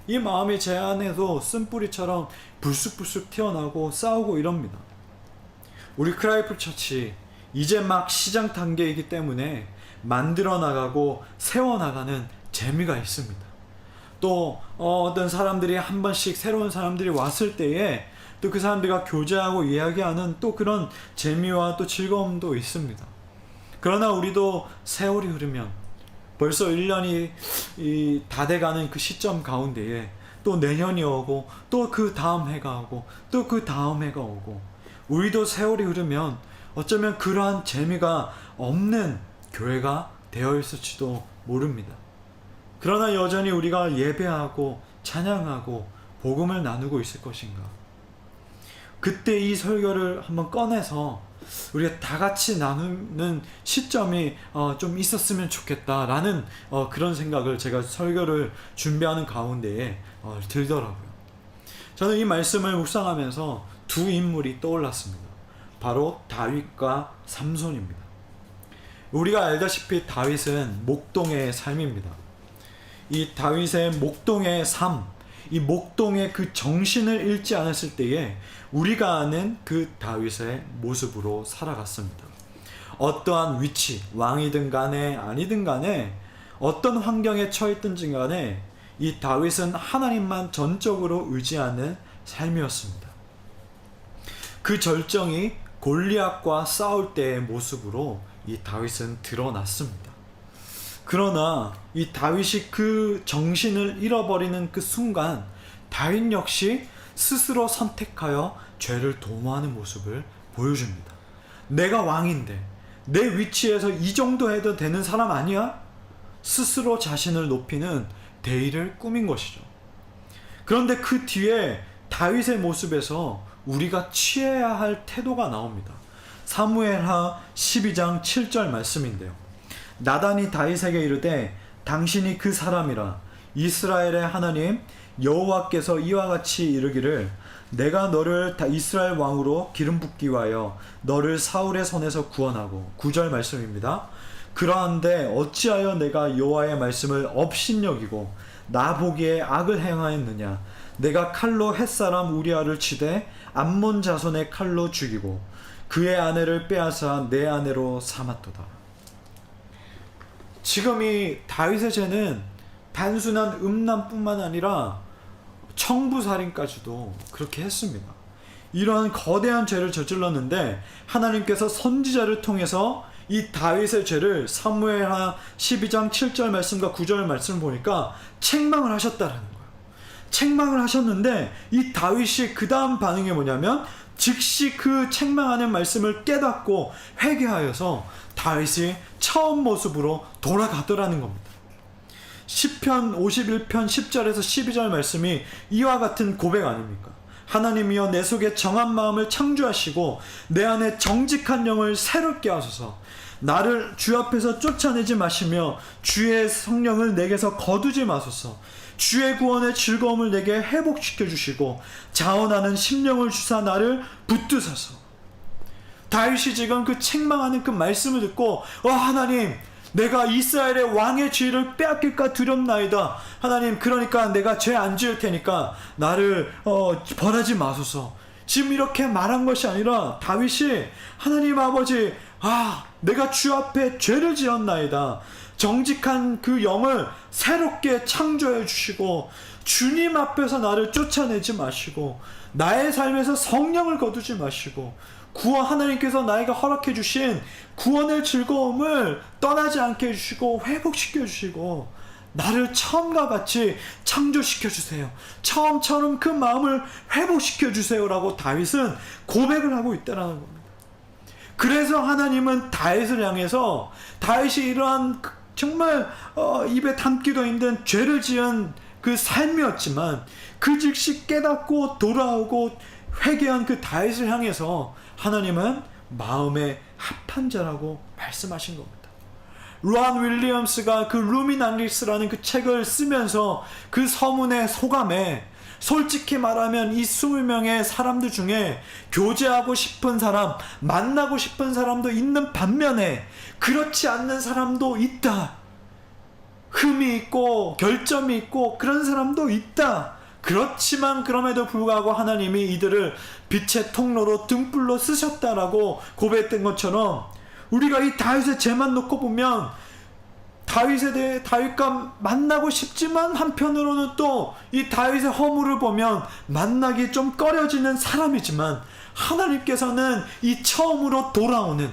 이 마음이 제 안에도 쓴뿌리처럼 불쑥불쑥 튀어나오고 싸우고 이럽니다. 우리 크라이플 처치 이제 막 시장 단계이기 때문에 만들어 나가고 세워나가는 재미가 있습니다. 또 어떤 사람들이 한 번씩 새로운 사람들이 왔을 때에 또 그 사람들과 교제하고 이야기하는 또 그런 재미와 또 즐거움도 있습니다. 그러나 우리도 세월이 흐르면 벌써 1년이 다 돼가는 그 시점 가운데에 또 내년이 오고 또 그 다음 해가 오고 또 그 다음 해가 오고, 우리도 세월이 흐르면 어쩌면 그러한 재미가 없는 교회가 되어 있을지도 모릅니다. 그러나 여전히 우리가 예배하고 찬양하고 복음을 나누고 있을 것인가? 그때 이 설교를 한번 꺼내서 우리가 다 같이 나누는 시점이 좀 있었으면 좋겠다라는 그런 생각을 제가 설교를 준비하는 가운데에 들더라고요. 저는 이 말씀을 묵상하면서 두 인물이 떠올랐습니다. 바로 다윗과 삼손입니다. 우리가 알다시피 다윗은 목동의 삶입니다. 이 다윗의 목동의 삶, 이 목동의 그 정신을 잃지 않았을 때에 우리가 아는 그 다윗의 모습으로 살아갔습니다. 어떠한 위치, 왕이든 간에 아니든 간에 어떤 환경에 처했든지 간에 이 다윗은 하나님만 전적으로 의지하는 삶이었습니다. 그 절정이 골리앗과 싸울 때의 모습으로 이 다윗은 드러났습니다. 그러나 이 다윗이 그 정신을 잃어버리는 그 순간 다윗 역시 스스로 선택하여 죄를 도모하는 모습을 보여줍니다. 내가 왕인데 내 위치에서 이 정도 해도 되는 사람 아니야? 스스로 자신을 높이는 대의를 꾸민 것이죠. 그런데 그 뒤에 다윗의 모습에서 우리가 취해야 할 태도가 나옵니다. 사무엘하 12장 7절 말씀인데요. 나단이 다윗에게 이르되 당신이 그 사람이라 이스라엘의 하나님 여호와께서 이와 같이 이르기를 내가 너를 이스라엘 왕으로 기름 붓기 위하여 너를 사울의 손에서 구원하고 9절 말씀입니다. 그러한데 어찌하여 내가 여호와의 말씀을 업신여기고 나 보기에 악을 행하였느냐. 내가 칼로 햇사람 우리아를 치되 암몬 자손의 칼로 죽이고 그의 아내를 빼앗아 내 아내로 삼았도다. 지금 이 다윗의 죄는 단순한 음란뿐만 아니라 청부살인까지도 그렇게 했습니다. 이러한 거대한 죄를 저질렀는데 하나님께서 선지자를 통해서 이 다윗의 죄를 사무엘하 12장 7절 말씀과 9절 말씀을 보니까 책망을 하셨다라는 거예요. 책망을 하셨는데 이 다윗이 그 다음 반응이 뭐냐면 즉시 그 책망하는 말씀을 깨닫고 회개하여서 다윗이 처음 모습으로 돌아가더라는 겁니다. 시편 51편 10절에서 12절 말씀이 이와 같은 고백 아닙니까? 하나님이여 내 속에 정한 마음을 창조하시고 내 안에 정직한 영을 새롭게 하소서. 나를 주 앞에서 쫓아내지 마시며 주의 성령을 내게서 거두지 마소서. 주의 구원의 즐거움을 내게 회복시켜 주시고 자원하는 심령을 주사 나를 붙드소서. 다윗이 지금 그 책망하는 그 말씀을 듣고 하나님 내가 이스라엘의 왕의 지위를 빼앗길까 두렵나이다. 하나님 그러니까 내가 죄 안 지을 테니까 나를 벌하지 마소서. 지금 이렇게 말한 것이 아니라 다윗이 하나님 아버지 내가 주 앞에 죄를 지었나이다. 정직한 그 영을 새롭게 창조해 주시고 주님 앞에서 나를 쫓아내지 마시고 나의 삶에서 성령을 거두지 마시고 하나님께서 나에게 허락해 주신 구원의 즐거움을 떠나지 않게 해주시고 회복시켜 주시고 나를 처음과 같이 창조시켜 주세요. 처음처럼 그 마음을 회복시켜 주세요 라고 다윗은 고백을 하고 있다는 겁니다. 그래서 하나님은 다윗을 향해서 다윗이 이러한 정말 입에 담기도 힘든 죄를 지은 그 삶이었지만 그 즉시 깨닫고 돌아오고 회개한 그 다윗을 향해서 하나님은 마음의 합한 자라고 말씀하신 겁니다. 루안 윌리엄스가 그 루미난리스라는 그 책을 쓰면서 그 서문의 소감에 솔직히 말하면 이 20명의 사람들 중에 교제하고 싶은 사람, 만나고 싶은 사람도 있는 반면에 그렇지 않는 사람도 있다. 흠이 있고 결점이 있고 그런 사람도 있다. 그렇지만 그럼에도 불구하고 하나님이 이들을 빛의 통로로 등불로 쓰셨다라고 고백했던 것처럼 우리가 이 다윗의 죄만 놓고 보면 다윗에 대해 다윗과 만나고 싶지만 한편으로는 또 이 다윗의 허물을 보면 만나기 좀 꺼려지는 사람이지만 하나님께서는 이 처음으로 돌아오는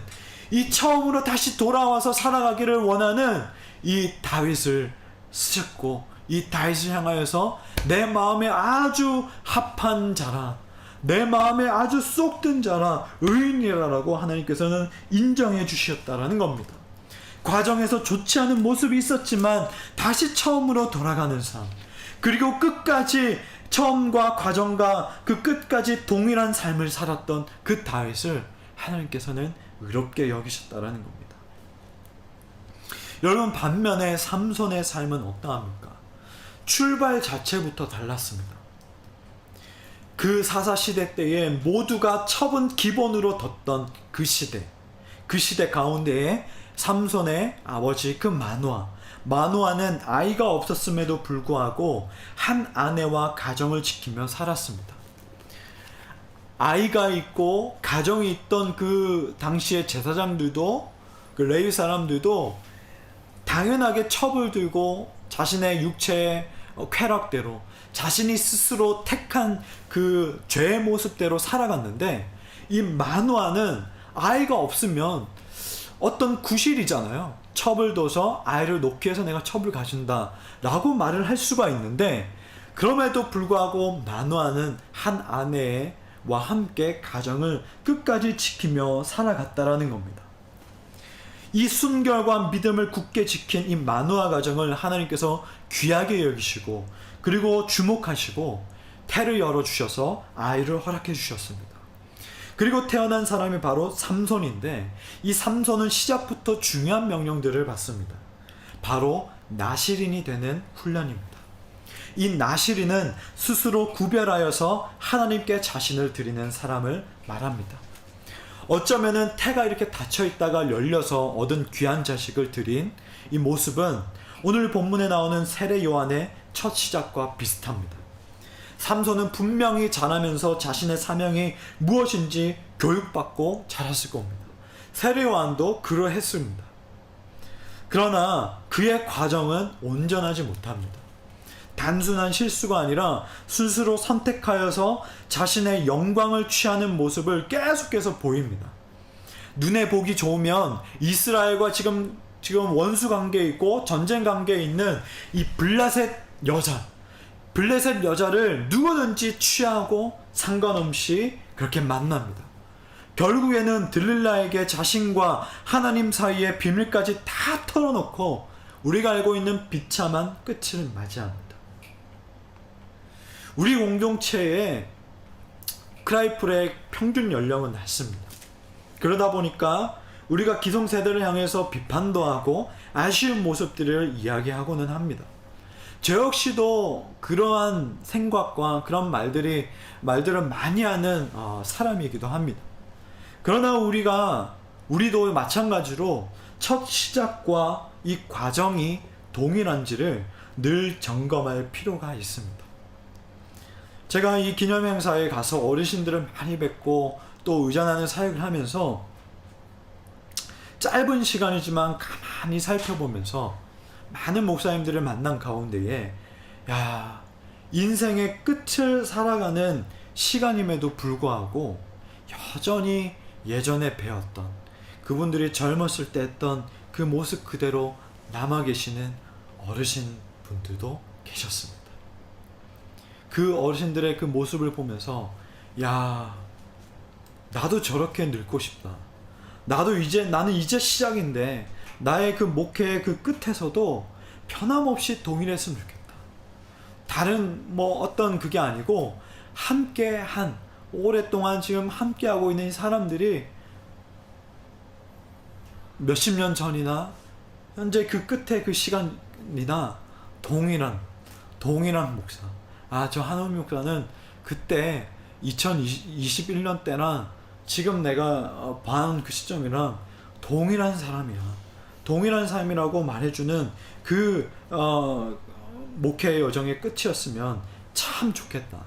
이 처음으로 다시 돌아와서 살아가기를 원하는 이 다윗을 쓰셨고 이 다윗을 향하여서 내 마음에 아주 합한 자라 내 마음에 아주 쏙 든 자라 의인이라라고 하나님께서는 인정해 주셨다라는 겁니다. 과정에서 좋지 않은 모습이 있었지만 다시 처음으로 돌아가는 삶 그리고 끝까지 처음과 과정과 그 끝까지 동일한 삶을 살았던 그 다윗을 하나님께서는 의롭게 여기셨다라는 겁니다. 여러분 반면에 삼손의 삶은 어떠합니까? 출발 자체부터 달랐습니다. 그 사사시대 때에 모두가 첩은 기본으로 뒀던 그 시대 가운데에 삼손의 아버지 그 마누아는 아이가 없었음에도 불구하고 한 아내와 가정을 지키며 살았습니다. 아이가 있고 가정이 있던 그 당시의 제사장들도, 그 레위 사람들도 당연하게 첩을 들고 자신의 육체의 쾌락대로 자신이 스스로 택한 그 죄의 모습대로 살아갔는데, 이 마누아는 아이가 없으면 어떤 구실이잖아요. 첩을 둬서 아이를 놓기 위해서 내가 첩을 가진다 라고 말을 할 수가 있는데, 그럼에도 불구하고 마누아는 한 아내와 함께 가정을 끝까지 지키며 살아갔다라는 겁니다. 이 순결과 믿음을 굳게 지킨 이 마누아 가정을 하나님께서 귀하게 여기시고, 그리고 주목하시고 태를 열어주셔서 아이를 허락해 주셨습니다. 그리고 태어난 사람이 바로 삼손인데, 이 삼손은 시작부터 중요한 명령들을 받습니다. 바로 나실인이 되는 훈련입니다. 이 나실인은 스스로 구별하여서 하나님께 자신을 드리는 사람을 말합니다. 어쩌면은 태가 이렇게 닫혀 있다가 열려서 얻은 귀한 자식을 드린 이 모습은 오늘 본문에 나오는 세례 요한의 첫 시작과 비슷합니다. 삼손은 분명히 자라면서 자신의 사명이 무엇인지 교육받고 자랐을 겁니다. 세례 요한도 그러했습니다. 그러나 그의 과정은 온전하지 못합니다. 단순한 실수가 아니라 스스로 선택하여서 자신의 영광을 취하는 모습을 계속해서 보입니다. 눈에 보기 좋으면 이스라엘과 지금 원수 관계에 있고 전쟁 관계에 있는 이 블레셋 여자를 누구든지 취하고 상관없이 그렇게 만납니다. 결국에는 들릴라에게 자신과 하나님 사이의 비밀까지 다 털어놓고 우리가 알고 있는 비참한 끝을 맞이합니다. 우리 공동체의 크라이플의 평균 연령은 낮습니다. 그러다 보니까 우리가 기성세대를 향해서 비판도 하고 아쉬운 모습들을 이야기하고는 합니다. 저 역시도 그러한 생각과 그런 말들을 많이 하는 사람이기도 합니다. 그러나 우리도 마찬가지로 첫 시작과 이 과정이 동일한지를 늘 점검할 필요가 있습니다. 제가 이 기념행사에 가서 어르신들을 많이 뵙고 또 의전하는 사역을 하면서 짧은 시간이지만 가만히 살펴보면서 많은 목사님들을 만난 가운데에, 인생의 끝을 살아가는 시간임에도 불구하고 여전히 예전에 배웠던, 그분들이 젊었을 때 했던 그 모습 그대로 남아 계시는 어르신 분들도 계셨습니다. 그 어르신들의 그 모습을 보면서 나도 저렇게 늙고 싶다. 나는 이제 시작인데 나의 그 목회의 그 끝에서도 변함없이 동일했으면 좋겠다. 다른 어떤 그게 아니고 함께한, 오랫동안 지금 함께하고 있는 이 사람들이 몇십 년 전이나 현재 그 끝에 그 시간이나 동일한 목사. 저 한우미 목사는 그때 2021년 때나 지금 내가 봐온 그 시점이랑 동일한 사람이라고 말해주는 그 목회 여정의 끝이었으면 참 좋겠다.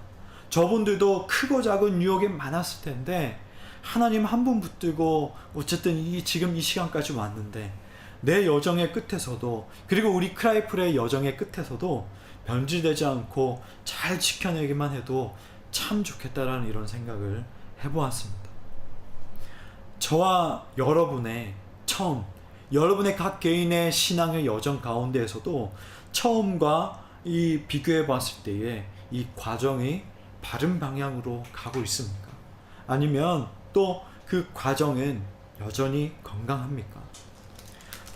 저분들도 크고 작은 유혹이 많았을 텐데 하나님 한 분 붙들고 어쨌든 지금 이 시간까지 왔는데, 내 여정의 끝에서도, 그리고 우리 크라이플의 여정의 끝에서도 변질되지 않고 잘 지켜내기만 해도 참 좋겠다라는 이런 생각을 해보았습니다. 저와 여러분의 여러분의 각 개인의 신앙의 여정 가운데에서도 처음과 이 비교해 봤을 때에 이 과정이 바른 방향으로 가고 있습니까? 아니면 또 그 과정은 여전히 건강합니까?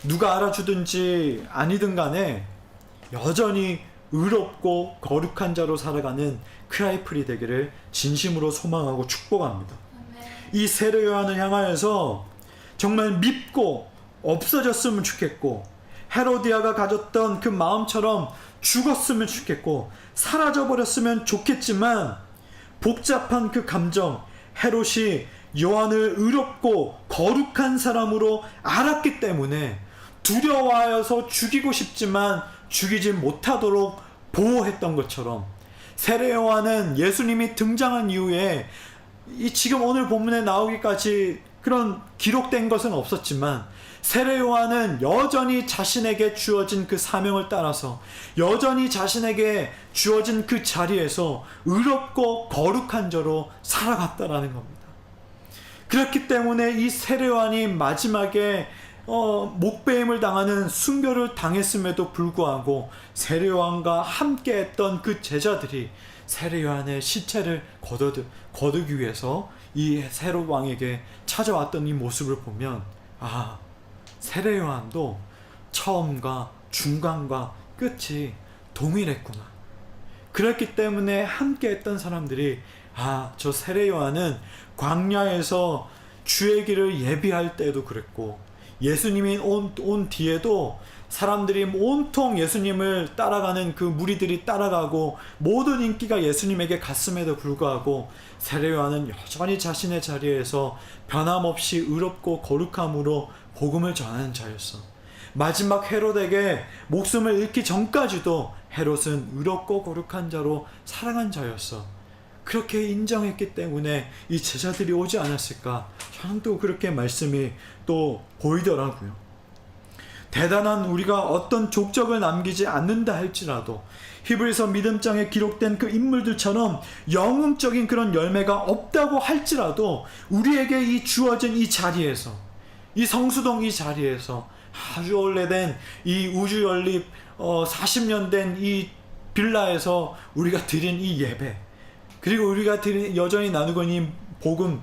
누가 알아주든지 아니든 간에 여전히 의롭고 거룩한 자로 살아가는 크라이플이 되기를 진심으로 소망하고 축복합니다. 이 세례 요한을 향하여서 정말 밉고 없어졌으면 좋겠고, 헤로디아가 가졌던 그 마음처럼 죽었으면 좋겠고 사라져버렸으면 좋겠지만, 복잡한 그 감정, 헤롯이 요한을 의롭고 거룩한 사람으로 알았기 때문에 두려워하여서 죽이고 싶지만 죽이지 못하도록 보호했던 것처럼, 세례 요한은 예수님이 등장한 이후에 지금 오늘 본문에 나오기까지 그런 기록된 것은 없었지만, 세례 요한은 여전히 자신에게 주어진 그 사명을 따라서 여전히 자신에게 주어진 그 자리에서 의롭고 거룩한 자로 살아갔다라는 겁니다. 그렇기 때문에 이 세례 요한이 마지막에 목배임을 당하는 순교를 당했음에도 불구하고 세례 요한과 함께 했던 그 제자들이 세례 요한의 시체를 거두기 위해서 이 헤롯 왕에게 찾아왔던 이 모습을 보면, 세례 요한도 처음과 중간과 끝이 동일했구나. 그렇기 때문에 함께 했던 사람들이 저 세례 요한은 광야에서 주의 길을 예비할 때도 그랬고, 예수님이 온 뒤에도 사람들이 온통 예수님을 따라가는 그 무리들이 따라가고 모든 인기가 예수님에게 갔음에도 불구하고 세례 요한은 여전히 자신의 자리에서 변함없이 의롭고 거룩함으로 복음을 전하는 자였어. 마지막 헤롯에게 목숨을 잃기 전까지도 헤롯은 의롭고 거룩한 자로 살아간 자였어. 그렇게 인정했기 때문에 이 제자들이 오지 않았을까? 저는 또 그렇게 말씀이 또 보이더라고요. 대단한 우리가 어떤 족적을 남기지 않는다 할지라도 히브리서 믿음장에 기록된 그 인물들처럼 영웅적인 그런 열매가 없다고 할지라도 우리에게 이 주어진 이 자리에서, 이 성수동 이 자리에서 아주 오래된 이 우주 연립 40년 된 이 빌라에서 우리가 드린 이 예배, 그리고 우리가 여전히 나누고 있는 복음을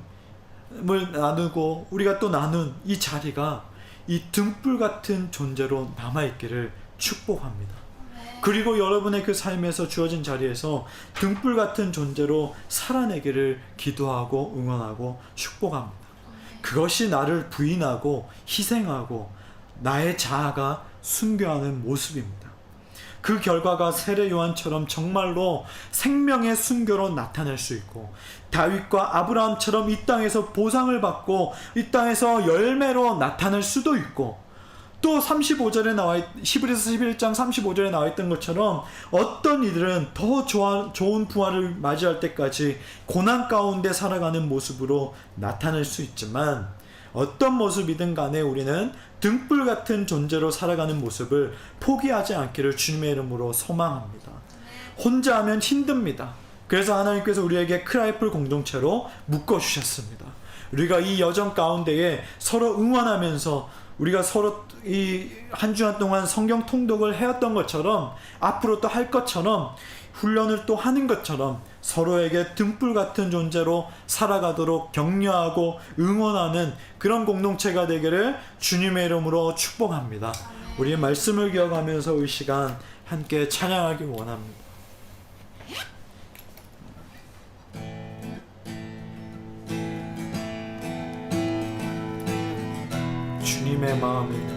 나누고 우리가 또 나눈 이 자리가 이 등불 같은 존재로 남아있기를 축복합니다. 그리고 여러분의 그 삶에서 주어진 자리에서 등불 같은 존재로 살아내기를 기도하고 응원하고 축복합니다. 그것이 나를 부인하고 희생하고 나의 자아가 순교하는 모습입니다. 그 결과가 세례 요한처럼 정말로 생명의 순교로 나타날 수 있고, 다윗과 아브라함처럼 이 땅에서 보상을 받고 이 땅에서 열매로 나타날 수도 있고, 또 35절에 히브리서 11장 35절에 나와 있던 것처럼 어떤 이들은 더 좋은 부활을 맞이할 때까지 고난 가운데 살아가는 모습으로 나타날 수 있지만, 어떤 모습이든 간에 우리는 등불 같은 존재로 살아가는 모습을 포기하지 않기를 주님의 이름으로 소망합니다. 혼자 하면 힘듭니다. 그래서 하나님께서 우리에게 크라이플 공동체로 묶어주셨습니다. 우리가 이 여정 가운데에 서로 응원하면서 우리가 서로 이 한 주간 동안 성경 통독을 해왔던 것처럼 앞으로 또 할 것처럼 훈련을 또 하는 것처럼 서로에게 등불 같은 존재로 살아가도록 격려하고 응원하는 그런 공동체가 되기를 주님의 이름으로 축복합니다. 우리의 말씀을 기억하면서 이 시간 함께 찬양하기 원합니다. 주님의 마음으로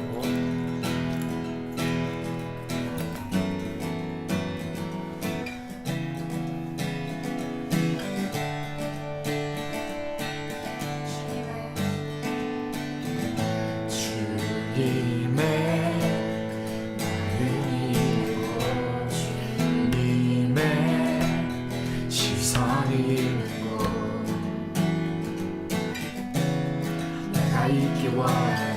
있기 원해.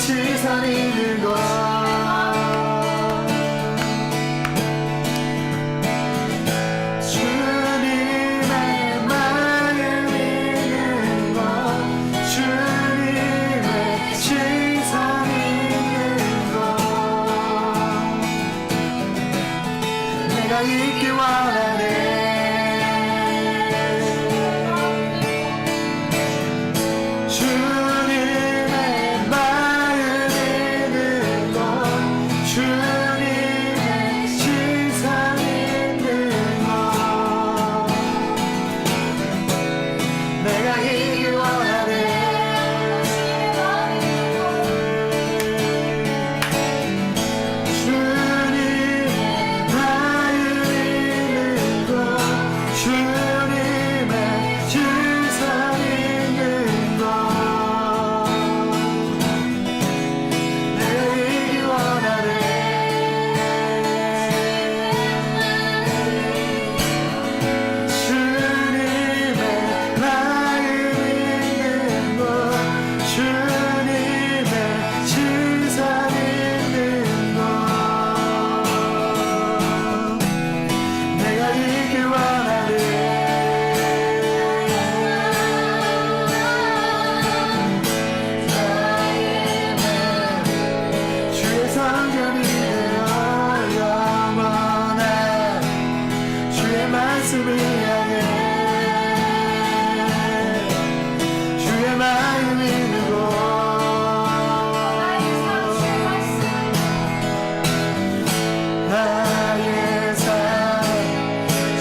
시선이 있는 곳 주님의 마음이 있는 곳 주님의 시선이 있는 곳 내가 있기 원하네 주님의 마음 있는 곳 주님의 시선 있는 곳 내가 이기 원하네 주님의 마음 있는 곳 주님의 시선 있는 곳 내가 이기 원하네 주님의 마음 있는 곳 주님의 시선 있는 곳 내가 이기 원하네 주의 성전이 되어 영원한 주의 말씀을 향해 주의 마음 있는 곳 나의 삶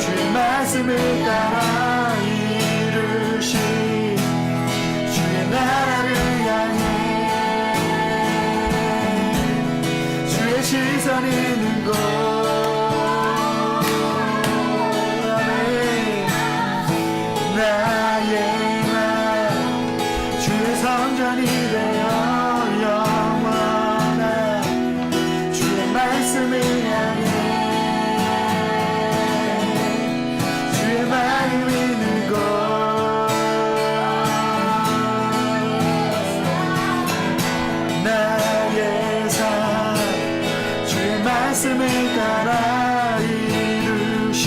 주의 말씀을 따라 이루시 주의 나라를 향해 주의 시선 있는 곳 나의 맘 주의 성전이 되어 영원한 주의 말씀을 향해 주의 마음 있는 곳 나의 삶 주의 말씀을 따라 이루시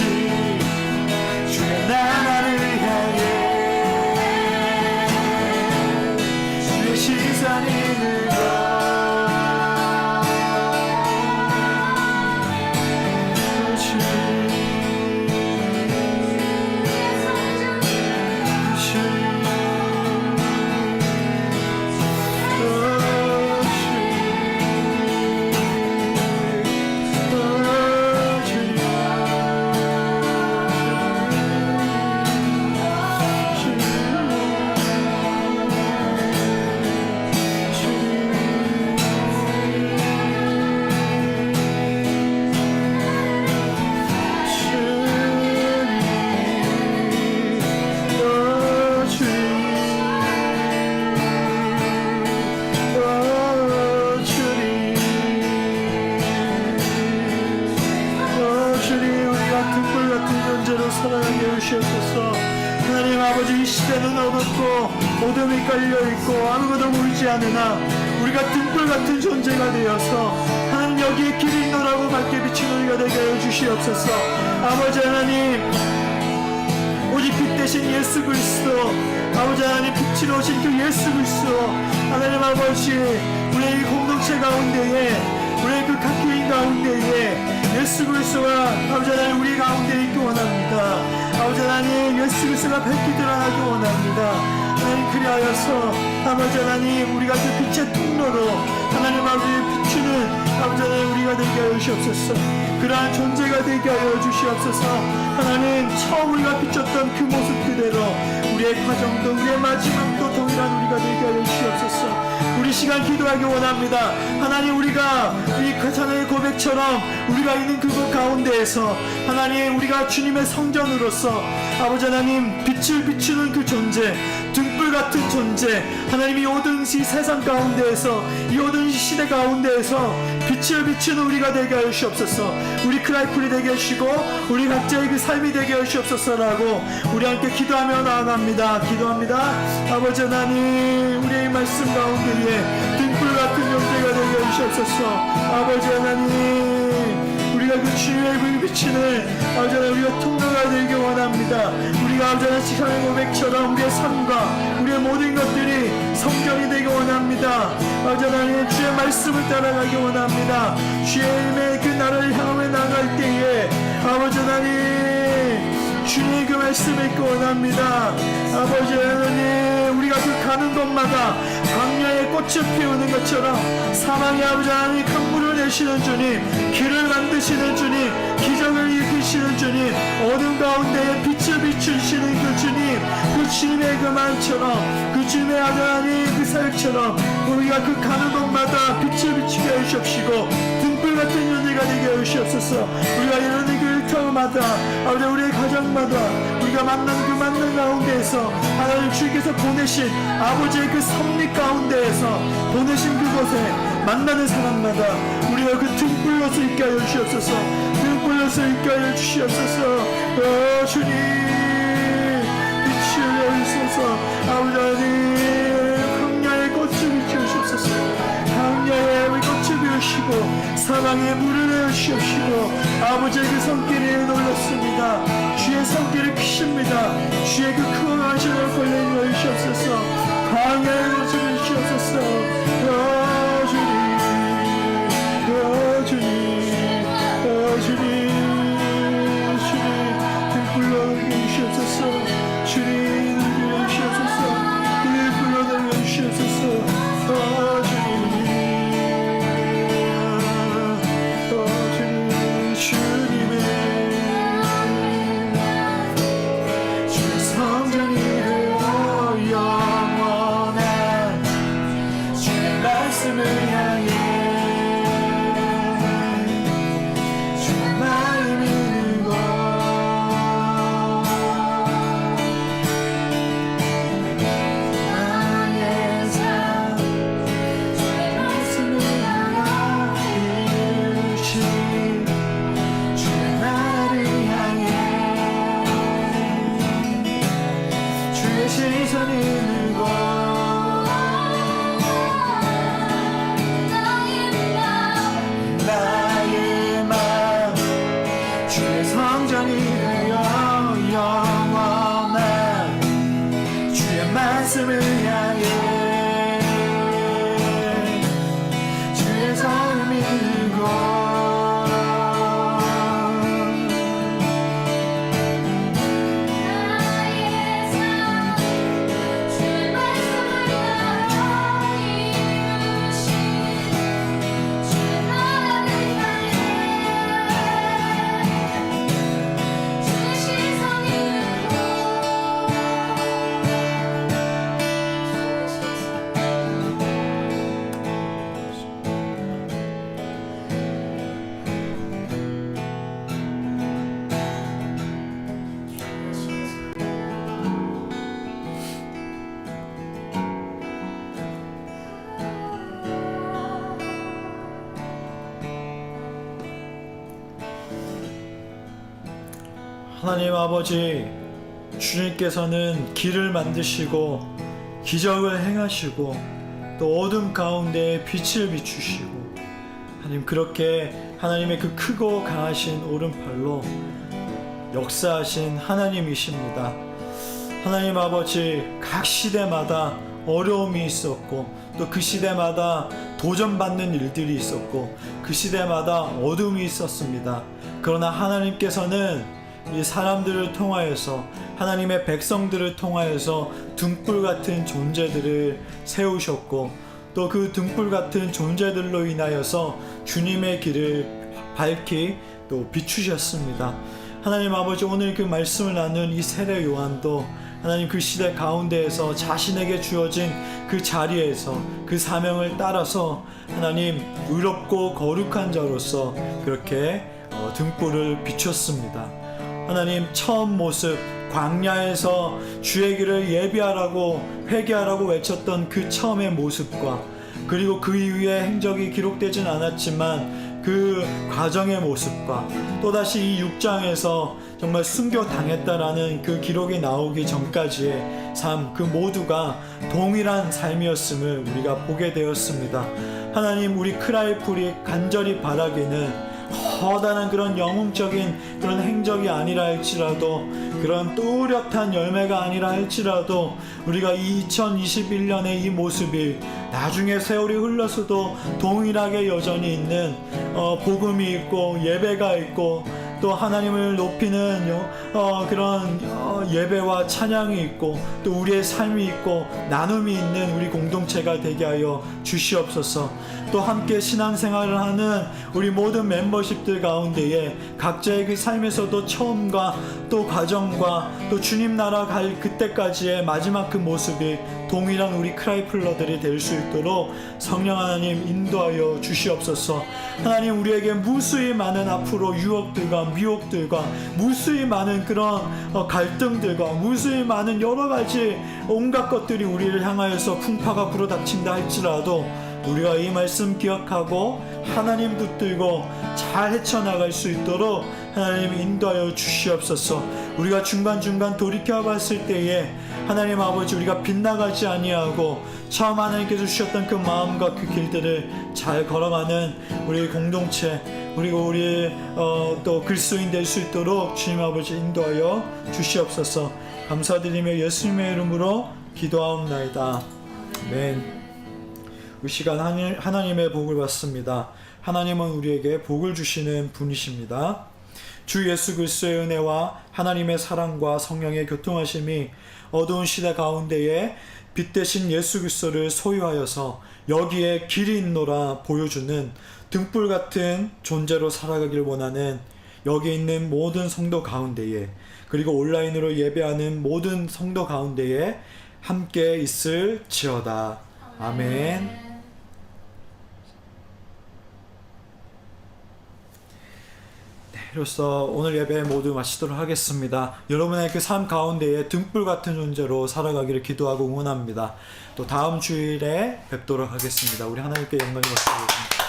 주의 나라를 향해 주의 시선 있는 곳 살아가게 하시옵소서. 하나님 아버지, 이 시대는 어둡고 어둠이 깔려있고 아무것도 보이지 않으나 우리가 등불 같은 존재가 되어서 하나님 여기에 길이 있노라고 밝게 비치는 우리가 되게 하여 주시옵소서. 아버지 하나님, 오직 빛 대신 예수 그리스도, 아버지 하나님 빛으로 오신 그 예수 그리스도, 하나님 아버지 우리의 이 공동체 가운데에 우리의 그 각 교인 가운데에 예수 그리스도가 아버지 하나님 우리 가운데 있기 원합니다. 아버지 하나님 예수 그리스도가 밝게 드러나기 원합니다. 하나님 그리하여서 아버지 하나님 우리가 그 빛의 통로로 하나님 아버지를 비추는 아버지 하나님 우리가 되게 하여 주시옵소서. 그러한 존재가 되게 하여 주시옵소서. 하나님 처음 우리가 비췄던 그 모습 그대로 우리의 과정도 우리의 마지막도 동일한 우리가 되게 하여 주시옵소서. 우리 시간 기도하기 원합니다. 하나님 우리가 이 하나님의 고백처럼 우리가 있는 그곳 가운데에서 하나님 우리가 주님의 성전으로서 아버지 하나님 빛을 비추는 그 존재, 등불 같은 존재, 하나님이 어두운 이 세상 가운데에서, 이 어두운 시대 가운데에서 빛을 비추는 우리가 되게 하시옵소서. 우리 크라이플이 되게 하시고 우리 각자의 그 삶이 되게 하시옵소서라고 우리 함께 기도하며 나아갑니다. 기도합니다. 아버지 하나님, 우리의 말씀 가운데에 등불 같은 존재가 되게 하시옵소서. 아버지 하나님, 우리가 그 주님의 그 빛을 아버지 하나님 우리가 통로가 되기 원합니다. 우리가 아버지 하나님 시간의 고백처럼 우리의 삶과 우리의 모든 것들이 성경이 되기 원합니다. 아버지 하나님, 주의 말씀을 따라가기 원합니다. 주의 힘의 그 나라를 향하며 나갈 때에 아버지 하나님, 주님의 그 말씀을 읽기 원합니다. 아버지 하나님, 우리가 그 가는 곳마다 광야에 꽃을 피우는 것처럼 사망의 아버지 하나님 강물을 내시는 주님, 길을 만드시는 주님, 기적을 일으키시는 주님, 어둠 가운데에 빛을 비추시는 그 주님, 그 주님의 그 마음처럼, 그 주님의 하나님 그 사역처럼 우리가 그 가는 곳마다 빛을 비추게 하시옵시고 등불 같은 존재가 되게 하시옵소서. 우리가 이러는 그 일터마다 아버지 우리의 가정마다 우리가 만난 그 만남 가운데에서 하나님 주께서 보내신 아버지의 그 섭리 가운데에서 보내신 그곳에 만나는 사람마다 우리가 그 등불로서 있게 하여 주시옵소서. 등불로서 있게 하여 주시옵소서. 주님 빛을 내주소서. 아버지 하나님, 광야의 꽃을 비추시옵소서. 광야의 꽃을 피우시고 사방에 물을 내주시옵시고 아버지의 그 손길이 놀랍습니다. 주의 손길이 크십니다. 주의 그 크고 강하신 권능을 주시옵소서. 광야의 꽃을 주시옵소서. 주님, 주님, 주님, 주님, 등불로 주시옵소서. 주님, 주시옵소서. 등불로 주시옵소서. 하나님 아버지, 주님께서는 길을 만드시고 기적을 행하시고 또 어둠 가운데 빛을 비추시고 하나님, 그렇게 하나님의 그 크고 강하신 오른팔로 역사하신 하나님이십니다. 하나님 아버지, 각 시대마다 어려움이 있었고 또 그 시대마다 도전받는 일들이 있었고 그 시대마다 어둠이 있었습니다. 그러나 하나님께서는 이 사람들을 통하여서, 하나님의 백성들을 통하여서 등불 같은 존재들을 세우셨고 또 그 등불 같은 존재들로 인하여서 주님의 길을 밝히 또 비추셨습니다. 하나님 아버지, 오늘 그 말씀을 나눈 이 세례 요한도 하나님 그 시대 가운데에서 자신에게 주어진 그 자리에서 그 사명을 따라서 하나님 의롭고 거룩한 자로서 그렇게 등불을 비췄습니다. 하나님, 처음 모습, 광야에서 주의 길을 예비하라고 회개하라고 외쳤던 그 처음의 모습과 그리고 그 이후에 행적이 기록되진 않았지만 그 과정의 모습과 또다시 이 6장에서 정말 순교당했다라는 그 기록이 나오기 전까지의 삶, 그 모두가 동일한 삶이었음을 우리가 보게 되었습니다. 하나님, 우리 크라이풀이 간절히 바라기는 커다란 그런 영웅적인 그런 행적이 아니라 할지라도, 그런 뚜렷한 열매가 아니라 할지라도, 우리가 2021년의 이 모습이 나중에 세월이 흘러서도 동일하게 여전히 있는 복음이 있고 예배가 있고 또 하나님을 높이는 그런 예배와 찬양이 있고 또 우리의 삶이 있고 나눔이 있는 우리 공동체가 되게 하여 주시옵소서. 또 함께 신앙생활을 하는 우리 모든 멤버십들 가운데에 각자의 그 삶에서도 처음과 또 과정과 또 주님 나라 갈 그때까지의 마지막 그 모습이 동일한 우리 크라이플러들이 될 수 있도록 성령 하나님 인도하여 주시옵소서. 하나님, 우리에게 무수히 많은 앞으로 유혹들과 미혹들과 무수히 많은 그런 갈등들과 무수히 많은 여러 가지 온갖 것들이 우리를 향하여서 풍파가 불어닥친다 할지라도 우리가 이 말씀 기억하고 하나님 붙들고 잘 헤쳐나갈 수 있도록 하나님 인도하여 주시옵소서. 우리가 중간중간 돌이켜 봤을 때에 하나님 아버지, 우리가 빗나가지 아니하고 처음 하나님께서 주셨던 그 마음과 그 길들을 잘 걸어가는 우리 공동체, 그리고 우리 또 그리스도인 될 수 있도록 주님 아버지 인도하여 주시옵소서. 감사드리며 예수님의 이름으로 기도하옵나이다. 아멘. 이 시간 하나님의 복을 받습니다. 하나님은 우리에게 복을 주시는 분이십니다. 주 예수 그리스도의 은혜와 하나님의 사랑과 성령의 교통하심이 어두운 시대 가운데에 빛 대신 예수 그리스도를 소유하여서 여기에 길이 있노라 보여주는 등불 같은 존재로 살아가길 원하는 여기 있는 모든 성도 가운데에, 그리고 온라인으로 예배하는 모든 성도 가운데에 함께 있을지어다. 아멘. 이로써 오늘 예배 모두 마치도록 하겠습니다. 여러분의 그 삶 가운데에 등불 같은 존재로 살아가기를 기도하고 응원합니다. 또 다음 주일에 뵙도록 하겠습니다. 우리 하나님께 영광이 받습니다.